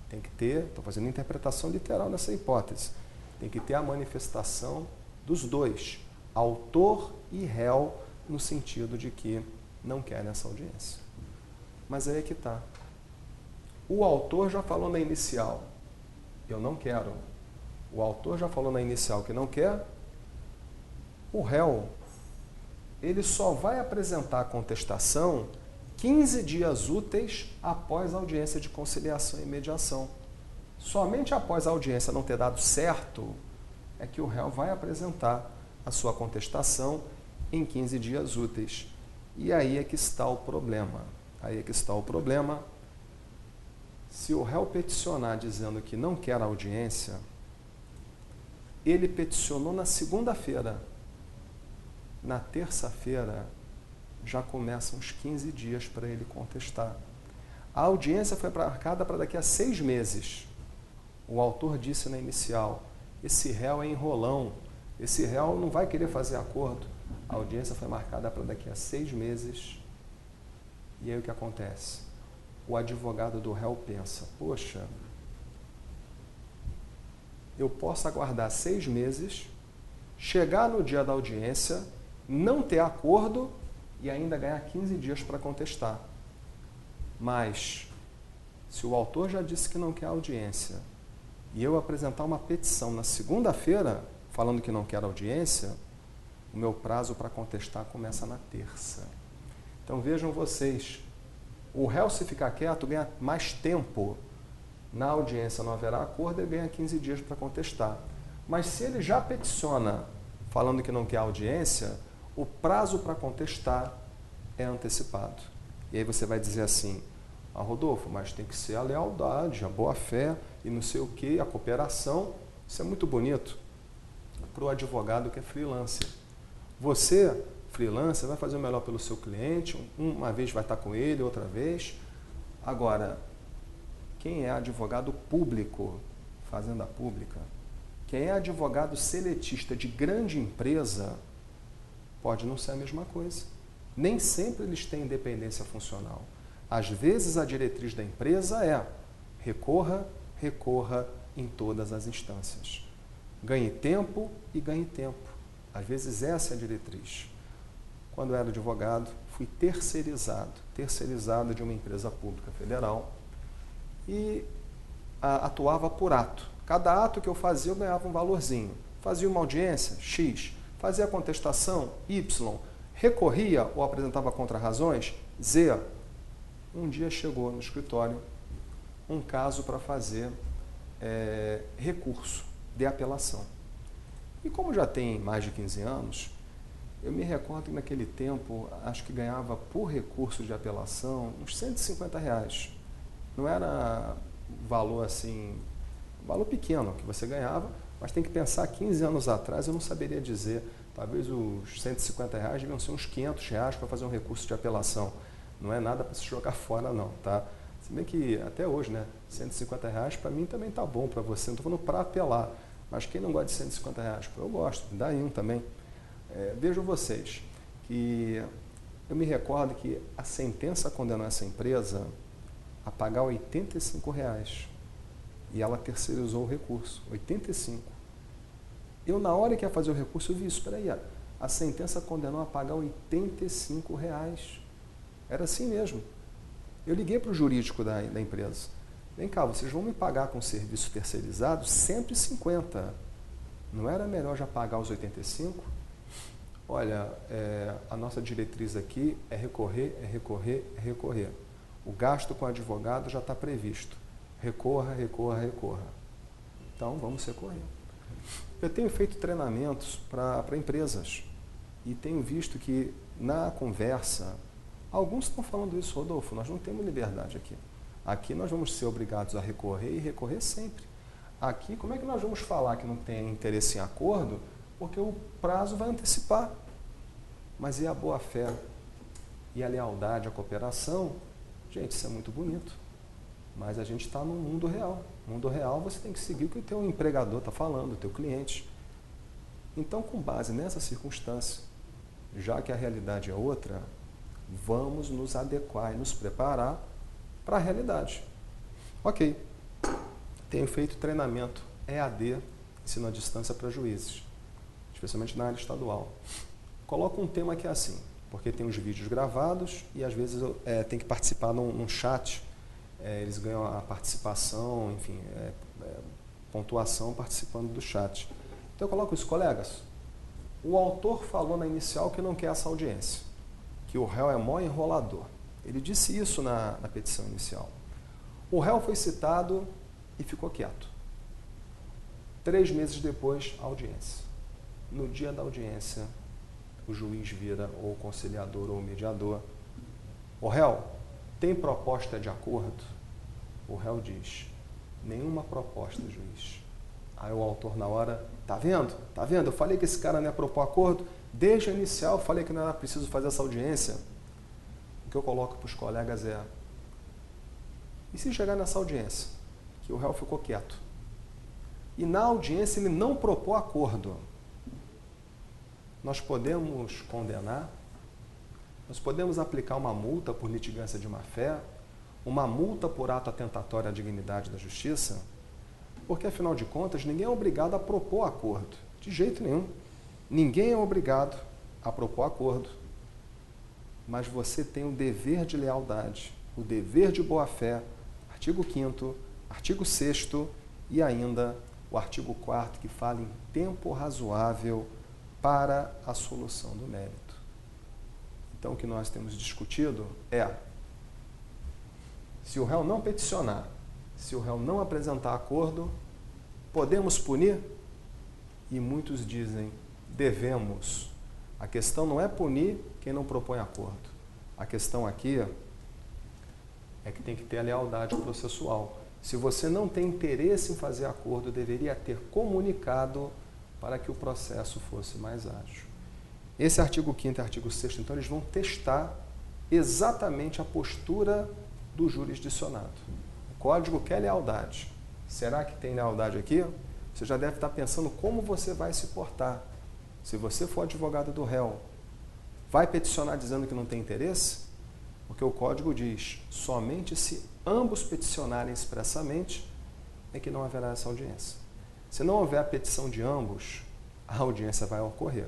Tem que ter, estou fazendo interpretação literal nessa hipótese, tem que ter a manifestação dos dois, autor e réu, no sentido de que não querem essa audiência. Mas aí é que está. O autor já falou na inicial, eu não quero. O autor já falou na inicial que não quer. O réu, ele só vai apresentar a contestação 15 dias úteis após a audiência de conciliação e mediação. Somente após a audiência não ter dado certo, é que o réu vai apresentar a sua contestação em 15 dias úteis. E aí é que está o problema. Aí é que está o problema. Se o réu peticionar dizendo que não quer a audiência, ele peticionou na segunda-feira. Na terça-feira, já começam os 15 dias para ele contestar. A audiência foi marcada para daqui a 6 meses. O autor disse na inicial, esse réu é enrolão, esse réu não vai querer fazer acordo. A audiência foi marcada para daqui a 6 meses. E aí o que acontece? O advogado do réu pensa, poxa, eu posso aguardar 6 meses, chegar no dia da audiência, não ter acordo e ainda ganhar 15 dias para contestar. Mas, se o autor já disse que não quer audiência e eu apresentar uma petição na segunda-feira, falando que não quer audiência, o meu prazo para contestar começa na terça. Então vejam vocês, o réu, se ficar quieto, ganha mais tempo. Na audiência não haverá acordo, ele ganha 15 dias para contestar. Mas se ele já peticiona falando que não quer audiência, o prazo para contestar é antecipado. E aí você vai dizer assim, Rodolfo, mas tem que ser a lealdade, a boa-fé e não sei o que, a cooperação. Isso é muito bonito para o advogado que é freelancer. Você, freelancer, vai fazer o melhor pelo seu cliente, uma vez vai estar com ele, outra vez. Agora, quem é advogado público, fazenda pública, quem é advogado seletista de grande empresa, pode não ser a mesma coisa. Nem sempre eles têm independência funcional. Às vezes a diretriz da empresa é recorra em todas as instâncias. Ganhe tempo e ganhe tempo. Às vezes essa é a diretriz. Quando eu era advogado, fui terceirizado de uma empresa pública federal e atuava por ato. Cada ato que eu fazia, eu ganhava um valorzinho. Fazia uma audiência, X. Fazia a contestação, Y. Recorria ou apresentava contrarrazões, Z. Um dia chegou no escritório um caso para fazer recurso de apelação. E como já tem mais de 15 anos, eu me recordo que naquele tempo, acho que ganhava por recurso de apelação uns R$150. não era valor assim, valor pequeno que você ganhava, mas tem que pensar 15 anos atrás, eu não saberia dizer, talvez os R$ 150 deviam ser uns R$ 500 para fazer um recurso de apelação. Não é nada para se jogar fora não, tá? Se bem que até hoje, né, R$ 150 para mim também tá bom, para você, não estou falando para apelar, mas quem não gosta de R$ 150? Eu gosto, dá aí um também. Vejam vocês, que eu me recordo que a sentença condenou essa empresa a pagar R$ 85 e ela terceirizou o recurso, 85. Eu, na hora que ia fazer o recurso, eu vi isso, espera aí, a sentença condenou a pagar R$ 85. Era assim mesmo. Eu liguei para o jurídico da empresa. Vem cá, vocês vão me pagar com serviço terceirizado 150. Não era melhor já pagar os 85? Olha, a nossa diretriz aqui é recorrer, é recorrer, é recorrer. O gasto com advogado já está previsto. Recorra, recorra, recorra. Então, vamos recorrer. Eu tenho feito treinamentos para empresas e tenho visto que na conversa, alguns estão falando isso, Rodolfo, nós não temos liberdade aqui. Aqui nós vamos ser obrigados a recorrer e recorrer sempre. Aqui, como é que nós vamos falar que não tem interesse em acordo? Porque o prazo vai antecipar. Mas e a boa-fé? E a lealdade, a cooperação? Gente, isso é muito bonito. Mas a gente está no mundo real. No mundo real você tem que seguir o que o teu empregador está falando, o teu cliente. Então, com base nessa circunstância, já que a realidade é outra, vamos nos adequar e nos preparar para a realidade. Ok, tenho feito treinamento EAD, ensino à distância para juízes, especialmente na área estadual. Coloco um tema que é assim, porque tem os vídeos gravados e às vezes eu tenho que participar num chat, eles ganham a participação, enfim, pontuação participando do chat. Então eu coloco isso, colegas, o autor falou na inicial que não quer essa audiência, que o réu é mó enrolador. Ele disse isso na petição inicial. O réu foi citado e ficou quieto. 3 meses depois, audiência. No dia da audiência, o juiz vira ou conciliador ou mediador. O réu, tem proposta de acordo? O réu diz, nenhuma proposta, juiz. Aí o autor na hora, tá vendo? Tá vendo? Eu falei que esse cara não ia propor acordo. Desde o inicial eu falei que não era preciso fazer essa audiência. O que eu coloco para os colegas é, e se chegar nessa audiência, que o réu ficou quieto, e na audiência ele não propôs acordo, nós podemos condenar? Nós podemos aplicar uma multa por litigância de má-fé? Uma multa por ato atentatório à dignidade da justiça? Porque, afinal de contas, ninguém é obrigado a propor acordo. De jeito nenhum. Ninguém é obrigado a propor acordo. Mas você tem o dever de lealdade, o dever de boa-fé, artigo 5º, artigo 6º e ainda o artigo 4º, que fala em tempo razoável para a solução do mérito. Então, o que nós temos discutido é, se o réu não peticionar, se o réu não apresentar acordo, podemos punir? E muitos dizem, devemos. A questão não é punir quem não propõe acordo. A questão aqui é que tem que ter a lealdade processual. Se você não tem interesse em fazer acordo, deveria ter comunicado para que o processo fosse mais ágil. Esse artigo 5º e artigo 6º, então, eles vão testar exatamente a postura do jurisdicionado. O código quer lealdade. Será que tem lealdade aqui? Você já deve estar pensando como você vai se portar. Se você for advogado do réu, vai peticionar dizendo que não tem interesse? Porque o código diz, somente se ambos peticionarem expressamente, é que não haverá essa audiência. Se não houver a petição de ambos, a audiência vai ocorrer.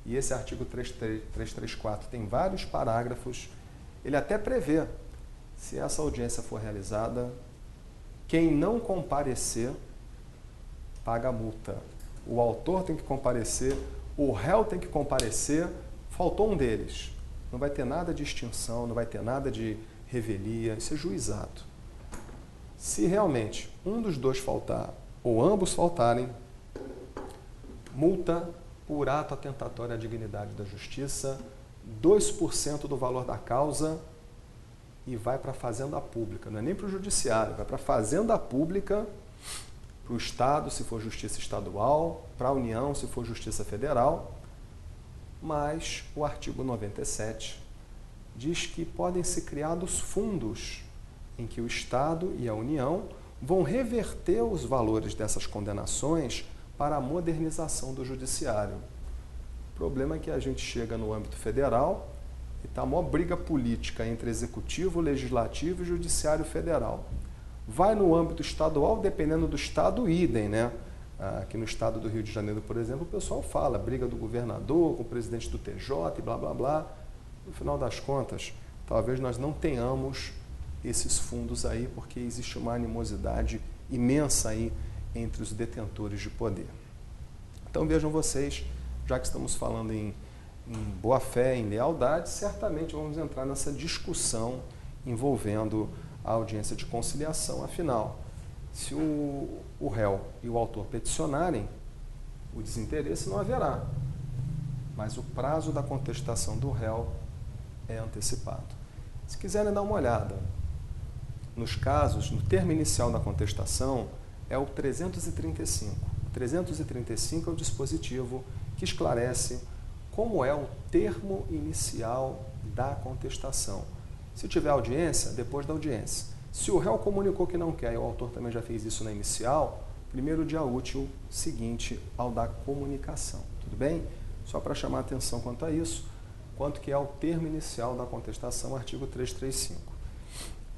E esse artigo 334 tem vários parágrafos. Ele até prevê, se essa audiência for realizada, quem não comparecer, paga a multa. O autor tem que comparecer, o réu tem que comparecer, faltou um deles. Não vai ter nada de extinção, não vai ter nada de revelia, isso é juizado. Se realmente um dos dois faltar, ou ambos faltarem, multa por ato atentatório à dignidade da justiça, 2% do valor da causa e vai para a fazenda pública, não é nem para o judiciário, vai para a fazenda pública, para o Estado, se for justiça estadual, para a União, se for justiça federal, mas o artigo 97 diz que podem ser criados fundos em que o Estado e a União vão reverter os valores dessas condenações para a modernização do judiciário. O problema é que a gente chega no âmbito federal e está a maior briga política entre executivo, legislativo e judiciário federal. Vai no âmbito estadual, dependendo do estado, idem, né? Aqui no estado do Rio de Janeiro, por exemplo, o pessoal fala briga do governador com o presidente do TJ e blá, blá, blá. No final das contas, talvez nós não tenhamos esses fundos aí, porque existe uma animosidade imensa aí entre os detentores de poder. Então vejam vocês, já que estamos falando em boa-fé, em lealdade, certamente vamos entrar nessa discussão envolvendo a audiência de conciliação. Afinal, se o réu e o autor peticionarem, o desinteresse não haverá, mas o prazo da contestação do réu é antecipado. Se quiserem dar uma olhada nos casos, no termo inicial da contestação é o 335. O 335 é o dispositivo que esclarece como é o termo inicial da contestação. Se tiver audiência, depois da audiência. Se o réu comunicou que não quer e o autor também já fez isso na inicial, primeiro dia útil seguinte ao da comunicação. Tudo bem? Só para chamar a atenção quanto a isso, quanto que é o termo inicial da contestação, artigo 335.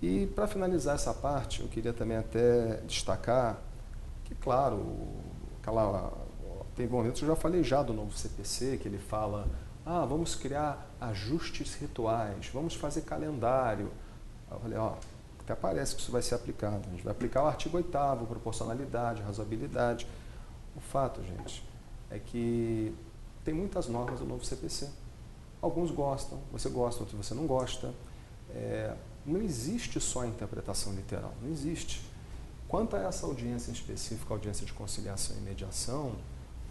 E para finalizar essa parte, eu queria também até destacar que, claro, tem momentos que eu já falei já do novo CPC, que ele fala, vamos criar ajustes rituais, vamos fazer calendário. Eu falei, até parece que isso vai ser aplicado. A gente vai aplicar o artigo 8º, proporcionalidade, razoabilidade. O fato, gente, é que tem muitas normas do novo CPC. Alguns gostam, você gosta, outros você não gosta. Não existe só a interpretação literal, não existe. Quanto a essa audiência em específico, audiência de conciliação e mediação,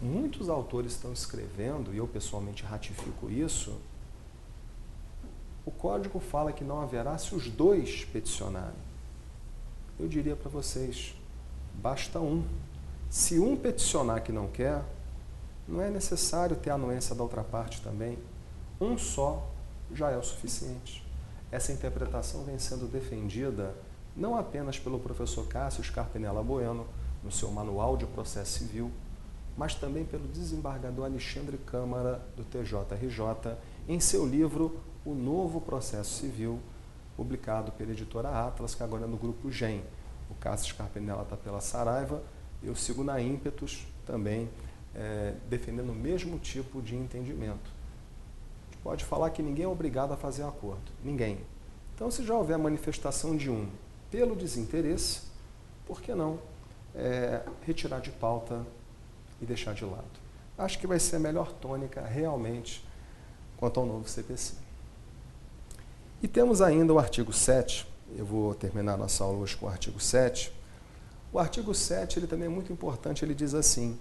muitos autores estão escrevendo, e eu pessoalmente ratifico isso, o Código fala que não haverá se os dois peticionarem. Eu diria para vocês, basta um. Se um peticionar que não quer, não é necessário ter a anuência da outra parte também. Um só já é o suficiente. Essa interpretação vem sendo defendida não apenas pelo professor Cássio Scarpinella Bueno, no seu Manual de Processo Civil, mas também pelo desembargador Alexandre Câmara, do TJRJ, em seu livro O Novo Processo Civil, publicado pela editora Atlas, que agora é no grupo GEM. O Cássio Scarpinella está pela Saraiva, eu sigo na Ímpetus também, defendendo o mesmo tipo de entendimento. A gente pode falar que ninguém é obrigado a fazer acordo, ninguém. Então, se já houver manifestação de um pelo desinteresse, por que não retirar de pauta e deixar de lado? Acho que vai ser a melhor tônica realmente quanto ao novo CPC. E temos ainda o artigo 7, eu vou terminar nossa aula hoje com o artigo 7. O artigo 7 ele também é muito importante, ele diz assim,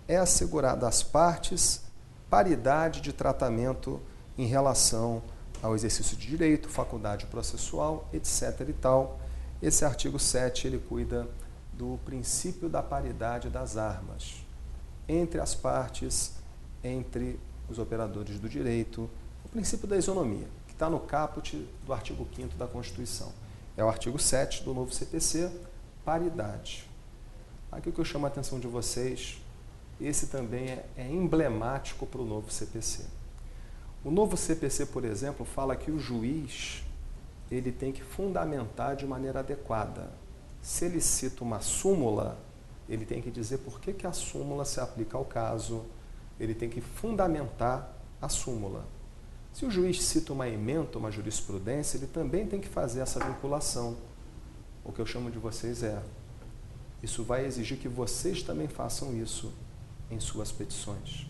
é assegurada às partes paridade de tratamento em relação ao exercício de direito, faculdade processual, etc. e tal. Esse artigo 7 ele cuida do princípio da paridade das armas entre as partes, entre os operadores do direito, o princípio da isonomia, que está no caput do artigo 5º da Constituição. É o artigo 7 do novo CPC, paridade. Aqui o que eu chamo a atenção de vocês, esse também é emblemático para o novo CPC. O novo CPC, por exemplo, fala que o juiz ele tem que fundamentar de maneira adequada. Se ele cita uma súmula, ele tem que dizer por que a súmula se aplica ao caso, ele tem que fundamentar a súmula. Se o juiz cita uma ementa, uma jurisprudência, ele também tem que fazer essa vinculação. O que eu chamo de vocês isso vai exigir que vocês também façam isso em suas petições.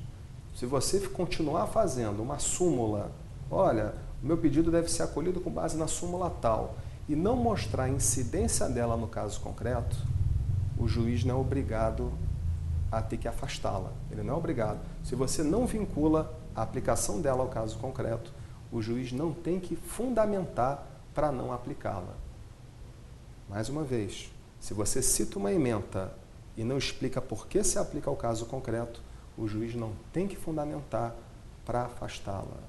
Se você continuar fazendo uma súmula, olha, o meu pedido deve ser acolhido com base na súmula tal, e não mostrar a incidência dela no caso concreto, o juiz não é obrigado a ter que afastá-la. Ele não é obrigado. Se você não vincula a aplicação dela ao caso concreto, o juiz não tem que fundamentar para não aplicá-la. Mais uma vez, se você cita uma ementa e não explica por que se aplica ao caso concreto, o juiz não tem que fundamentar para afastá-la.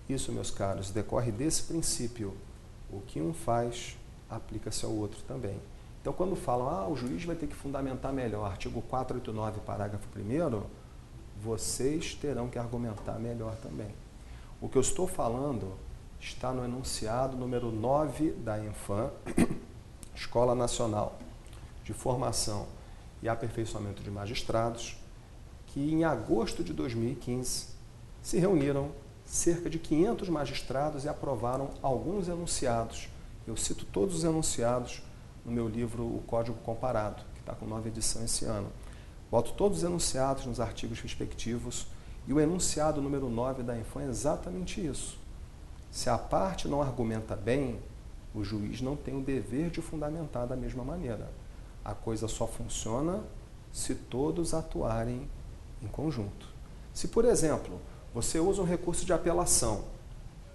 Isso, meus caros, decorre desse princípio. O que um faz, aplica-se ao outro também. Então, quando falam, o juiz vai ter que fundamentar melhor, artigo 489, parágrafo 1º, vocês terão que argumentar melhor também. O que eu estou falando está no enunciado número 9 da ENFAM, Escola Nacional de Formação e Aperfeiçoamento de Magistrados, que em agosto de 2015 se reuniram cerca de 500 magistrados e aprovaram alguns enunciados. Eu cito todos os enunciados no meu livro O Código Comparado, que está com nova edição esse ano. Boto todos os enunciados nos artigos respectivos e o enunciado número 9 da ENFAM é exatamente isso. Se a parte não argumenta bem, o juiz não tem o dever de fundamentar da mesma maneira. A coisa só funciona se todos atuarem em conjunto. Se, por exemplo, você usa um recurso de apelação,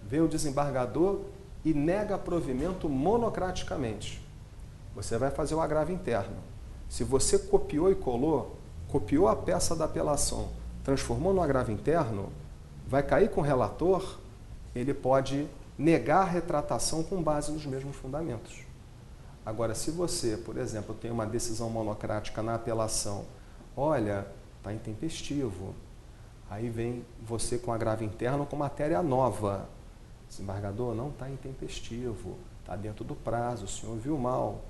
vem o desembargador e nega provimento monocraticamente. Você vai fazer o agravo interno. Se você copiou e colou, copiou a peça da apelação, transformou no agravo interno, vai cair com o relator, ele pode negar a retratação com base nos mesmos fundamentos. Agora, se você, por exemplo, tem uma decisão monocrática na apelação, olha, está intempestivo, aí vem você com agravo interno com matéria nova. Desembargador, não está intempestivo, está dentro do prazo, o senhor viu mal.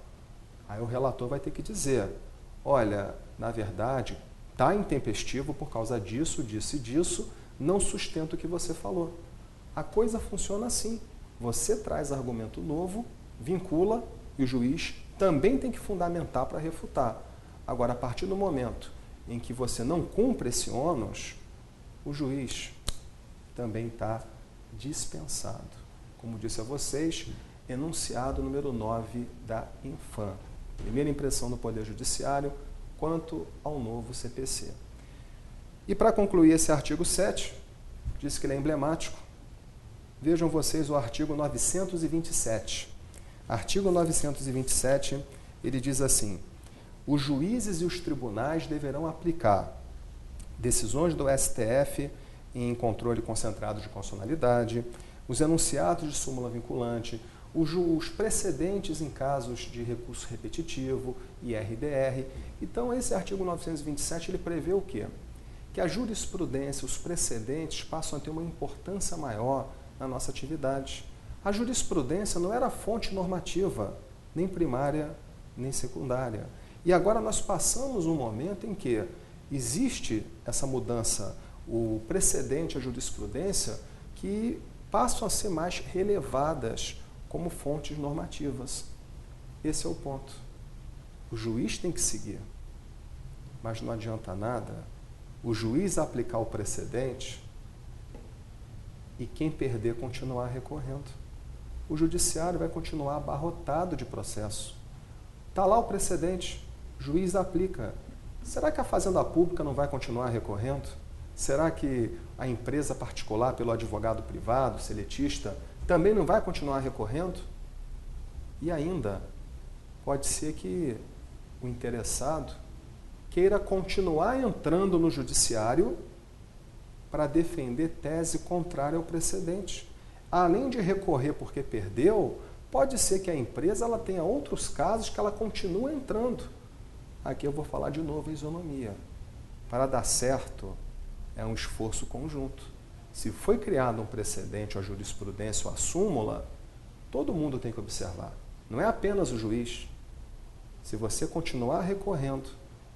Aí o relator vai ter que dizer, olha, na verdade, está intempestivo por causa disso, disso e disso, não sustenta o que você falou. A coisa funciona assim. Você traz argumento novo, vincula, e o juiz também tem que fundamentar para refutar. Agora, a partir do momento em que você não cumpre esse ônus, o juiz também está dispensado. Como disse a vocês, enunciado número 9 da ENFAM. Primeira impressão do Poder Judiciário quanto ao novo CPC. E para concluir esse artigo 7, disse que ele é emblemático. Vejam vocês o artigo 927. Artigo 927, ele diz assim: os juízes e os tribunais deverão aplicar decisões do STF em controle concentrado de constitucionalidade, os enunciados de súmula vinculante, os precedentes em casos de recurso repetitivo, IRDR. Então, esse artigo 927, ele prevê o quê? Que a jurisprudência, os precedentes passam a ter uma importância maior na nossa atividade. A jurisprudência não era fonte normativa, nem primária, nem secundária. E agora nós passamos um momento em que existe essa mudança, o precedente, a jurisprudência, que passam a ser mais relevadas como fontes normativas. Esse é o ponto. O juiz tem que seguir, mas não adianta nada o juiz aplicar o precedente e quem perder continuar recorrendo. O judiciário vai continuar abarrotado de processo. Está lá o precedente, o juiz aplica. Será que a fazenda pública não vai continuar recorrendo? Será que a empresa particular, pelo advogado privado, seletista, também não vai continuar recorrendo? E ainda, pode ser que o interessado queira continuar entrando no judiciário para defender tese contrária ao precedente. Além de recorrer porque perdeu, pode ser que a empresa ela tenha outros casos que ela continua entrando. Aqui eu vou falar de novo a isonomia. Para dar certo, é um esforço conjunto. Se foi criado um precedente, a jurisprudência ou a súmula, todo mundo tem que observar. Não é apenas o juiz. Se você continuar recorrendo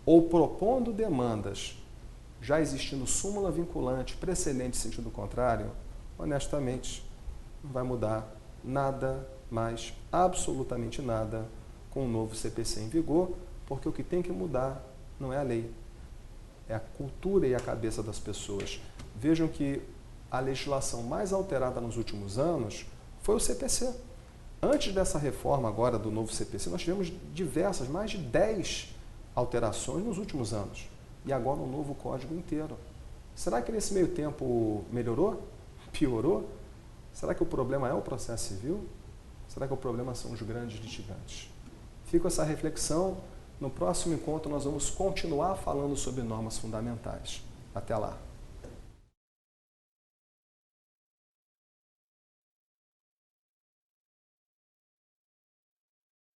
ou propondo demandas, já existindo súmula vinculante, precedente em sentido contrário, honestamente, não vai mudar nada mais, absolutamente nada, com o novo CPC em vigor, porque o que tem que mudar não é a lei, é a cultura e a cabeça das pessoas. Vejam que a legislação mais alterada nos últimos anos foi o CPC. Antes dessa reforma agora do novo CPC, nós tivemos diversas, mais de 10 alterações nos últimos anos. E agora um novo código inteiro. Será que nesse meio tempo melhorou? Piorou? Será que o problema é o processo civil? Será que o problema são os grandes litigantes? Fica essa reflexão. No próximo encontro nós vamos continuar falando sobre normas fundamentais. Até lá!